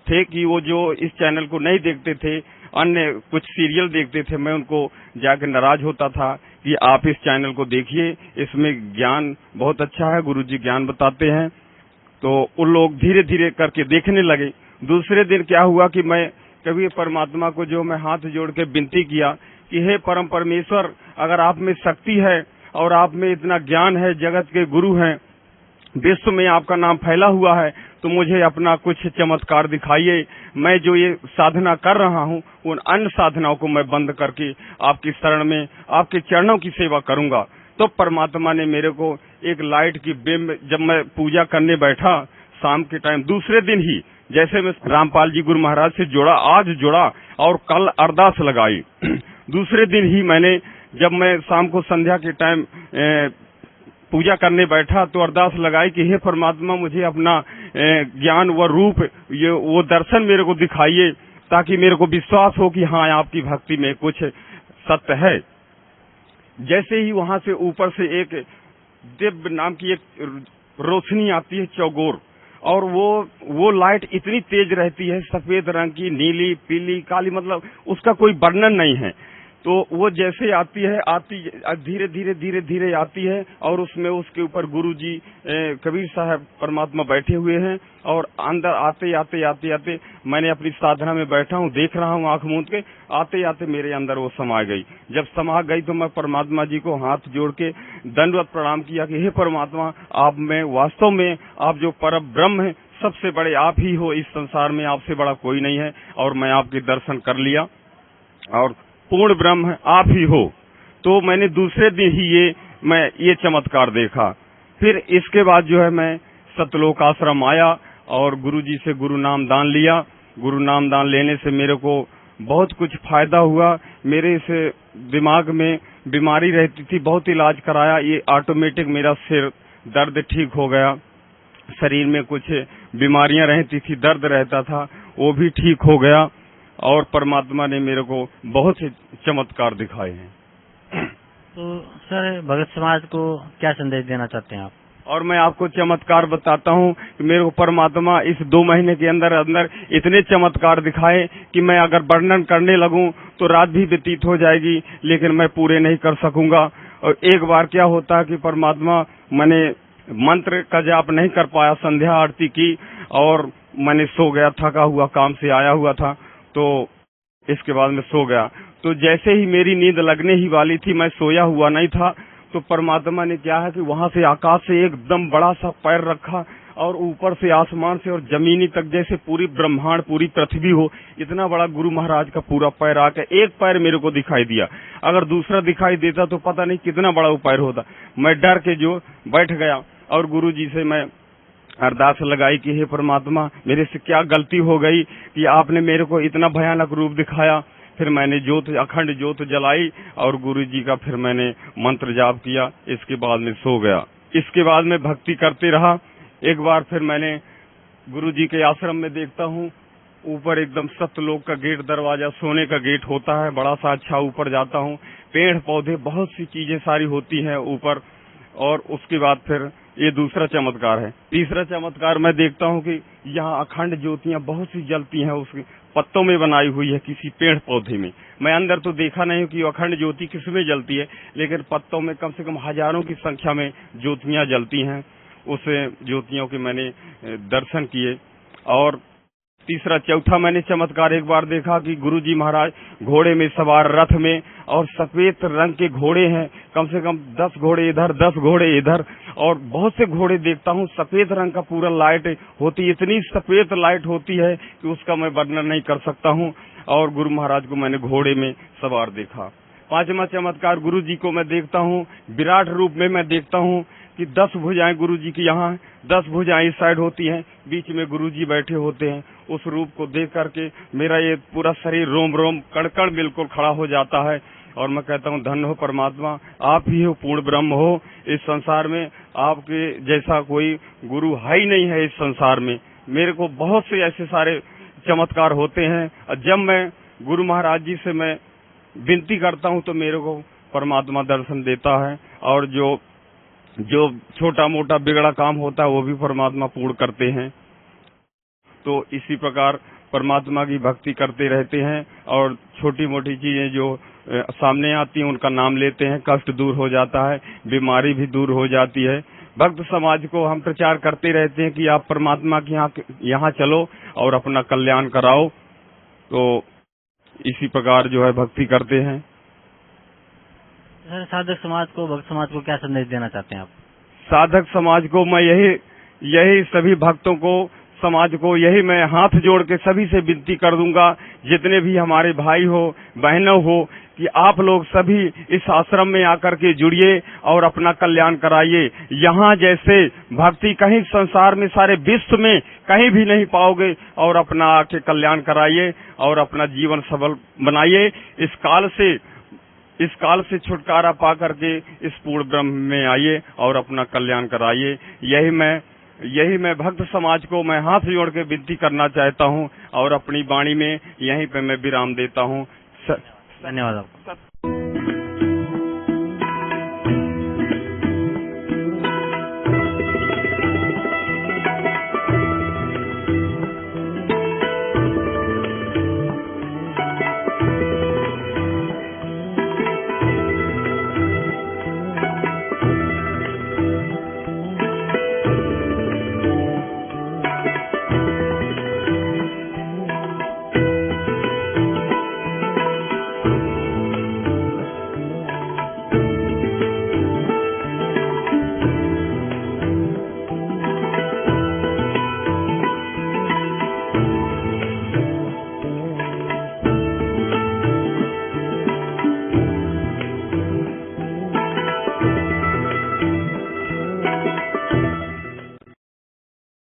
थे कि वो जो इस चैनल को नहीं देखते थे, अन्य कुछ सीरियल देखते थे, मैं उनको जाकर नाराज होता था कि आप इस चैनल को देखिए, इसमें ज्ञान बहुत अच्छा है, गुरुजी ज्ञान बताते हैं। तो उन लोग धीरे धीरे करके देखने लगे। दूसरे दिन क्या हुआ कि मैं कभी परमात्मा को जो मैं हाथ जोड़ के विनती किया कि हे परम परमेश्वर, अगर आप में शक्ति है और आप में इतना ज्ञान है, जगत के गुरु हैं, विश्व में आपका नाम फैला हुआ है, तो मुझे अपना कुछ चमत्कार दिखाइए। मैं जो ये साधना कर रहा हूँ, उन अन्य साधनाओं को मैं बंद करके आपकी शरण में आपके चरणों की सेवा करूंगा। तो परमात्मा ने मेरे को एक लाइट की बिंब, जब मैं पूजा करने बैठा शाम के टाइम, दूसरे दिन ही जैसे मैं रामपाल जी गुरु महाराज से जुड़ा, आज जुड़ा और कल अरदास लगाई। दूसरे दिन ही मैंने, जब मैं शाम को संध्या के टाइम पूजा करने बैठा तो अरदास लगाई कि हे परमात्मा, मुझे अपना ज्ञान व रूप, ये वो दर्शन मेरे को दिखाइए, ताकि मेरे को विश्वास हो कि हाँ, आपकी भक्ति में कुछ सत्य है। जैसे ही वहां से ऊपर से एक दिव्य नाम की एक रोशनी आती है, चौगोर, और वो लाइट इतनी तेज रहती है, सफेद रंग की, नीली, पीली, काली, मतलब उसका कोई वर्णन नहीं है। तो वो जैसे आती है, धीरे धीरे धीरे धीरे आती है, और उसमें उसके ऊपर गुरुजी कबीर साहब परमात्मा बैठे हुए हैं, और अंदर आते आते आते आते मैंने अपनी साधना में बैठा हूँ, देख रहा हूँ आंख मूंद के, आते आते मेरे अंदर वो समा गई। जब समा गई तो मैं परमात्मा जी को हाथ जोड़ के दंडवत प्रणाम किया कि हे परमात्मा, आप में वास्तव में आप जो परम ब्रह्म है, सबसे बड़े आप ही हो, इस संसार में आपसे बड़ा कोई नहीं है, और मैं आपके दर्शन कर लिया, और पूर्ण ब्रह्म आप ही हो। तो मैंने दूसरे दिन ही ये चमत्कार देखा। फिर इसके बाद जो है मैं सतलोक आश्रम आया और गुरुजी से गुरु नाम दान लिया। गुरु नाम दान लेने से मेरे को बहुत कुछ फायदा हुआ। मेरे इस दिमाग में बीमारी रहती थी, बहुत इलाज कराया, ये ऑटोमेटिक मेरा सिर दर्द ठीक हो गया। शरीर में कुछ बीमारियां रहती थी, दर्द रहता था, वो भी ठीक हो गया, और परमात्मा ने मेरे को बहुत से चमत्कार दिखाए हैं। तो सर भगत समाज को क्या संदेश देना चाहते हैं आप? और मैं आपको चमत्कार बताता हूँ कि मेरे को परमात्मा इस 2 महीने के अंदर अंदर इतने चमत्कार दिखाए कि मैं अगर वर्णन करने लगूं तो रात भी व्यतीत हो जाएगी, लेकिन मैं पूरे नहीं कर सकूंगा। और एक बार क्या होता है कि परमात्मा, मैंने मंत्र का जाप नहीं कर पाया, संध्या आरती की और मैंने सो गया, थका हुआ, काम से आया हुआ था, तो इसके बाद मैं सो गया। तो जैसे ही मेरी नींद लगने ही वाली थी, मैं सोया हुआ नहीं था, तो परमात्मा ने क्या है कि वहां से आकाश से एकदम बड़ा सा पैर रखा और ऊपर से आसमान से और जमीनी तक, जैसे पूरी ब्रह्मांड, पूरी पृथ्वी हो, इतना बड़ा गुरु महाराज का पूरा पैर आकर एक पैर मेरे को दिखाई दिया। अगर दूसरा दिखाई देता तो पता नहीं कितना बड़ा वो पैर होता। मैं डर के जो बैठ गया और गुरु जी से मैं अरदास लगाई कि हे परमात्मा, मेरे से क्या गलती हो गई कि आपने मेरे को इतना भयानक रूप दिखाया। फिर मैंने ज्योत, अखंड ज्योत जलाई और गुरु जी का फिर मैंने मंत्र जाप किया। इसके बाद में सो गया। इसके बाद में भक्ति करते रहा। एक बार फिर मैंने गुरु जी के आश्रम में देखता हूँ, ऊपर एकदम सत्यलोक का गेट, दरवाजा सोने का गेट होता है, बड़ा सा अच्छा। ऊपर जाता हूँ, पेड़ पौधे, बहुत सी चीजें सारी होती हैं ऊपर। और उसके बाद फिर ये दूसरा चमत्कार है। तीसरा चमत्कार मैं देखता हूँ कि यहाँ अखंड ज्योतियां बहुत सी जलती हैं, उसके पत्तों में बनाई हुई है किसी पेड़ पौधे में। मैं अंदर तो देखा नहीं कि अखंड ज्योति किसमें जलती है, लेकिन पत्तों में कम से कम हजारों की संख्या में ज्योतियां जलती हैं। उस ज्योतियों के मैंने दर्शन किए। और तीसरा चौथा मैंने चमत्कार एक बार देखा कि गुरुजी महाराज घोड़े में सवार, रथ में, और सफेद रंग के घोड़े हैं, कम से कम 10 घोड़े इधर, 10 घोड़े इधर, और बहुत से घोड़े देखता हूँ। सफेद रंग का पूरा लाइट होती, इतनी सफेद लाइट होती है कि उसका मैं वर्णन नहीं कर सकता हूँ। और गुरु महाराज को मैंने घोड़े में सवार देखा। पांचवा चमत्कार, गुरु जी को मैं देखता हूँ विराट रूप में। मैं देखता हूँ कि 10 भुजाएं गुरु जी की यहाँ, 10 भुजाएं इस साइड होती हैं, बीच में गुरु जी बैठे होते हैं। उस रूप को देख करके मेरा ये पूरा शरीर रोम रोम कड़कड़ बिल्कुल खड़ा हो जाता है। और मैं कहता हूँ धन्य हो परमात्मा, आप ही हो, पूर्ण ब्रह्म हो। इस संसार में आपके जैसा कोई गुरु है ही नहीं है इस संसार में। मेरे को बहुत से ऐसे सारे चमत्कार होते हैं। जब मैं गुरु महाराज जी से मैं विनती करता हूँ तो मेरे को परमात्मा दर्शन देता है, और जो छोटा मोटा बिगड़ा काम होता है वो भी परमात्मा पूर्ण करते हैं। तो इसी प्रकार परमात्मा की भक्ति करते रहते हैं, और छोटी मोटी चीजें जो सामने आती हैं उनका नाम लेते हैं, कष्ट दूर हो जाता है, बीमारी भी दूर हो जाती है। भक्त समाज को हम प्रचार करते रहते हैं कि आप परमात्मा के यहाँ चलो और अपना कल्याण कराओ। तो इसी प्रकार जो है भक्ति करते हैं। सर, साधक समाज को, भक्त समाज को क्या संदेश देना चाहते हैं आप? साधक समाज को मैं यही सभी भक्तों को, समाज को यही मैं हाथ जोड़ के सभी से विनती कर दूंगा, जितने भी हमारे भाई हो, बहनों हो, कि आप लोग सभी इस आश्रम में आकर के जुड़िए और अपना कल्याण कराइए। यहाँ जैसे भक्ति कहीं संसार में, सारे विश्व में कहीं भी नहीं पाओगे। और अपना आके कल्याण कराइए और अपना जीवन सफल बनाइए। इस काल से छुटकारा पा करके इस पूर्ण ब्रह्म में आइए और अपना कल्याण कराइए। यही मैं भक्त समाज को मैं हाथ जोड़ के विनती करना चाहता हूँ, और अपनी वाणी में यहीं पे मैं विराम देता हूँ। धन्यवाद आपको।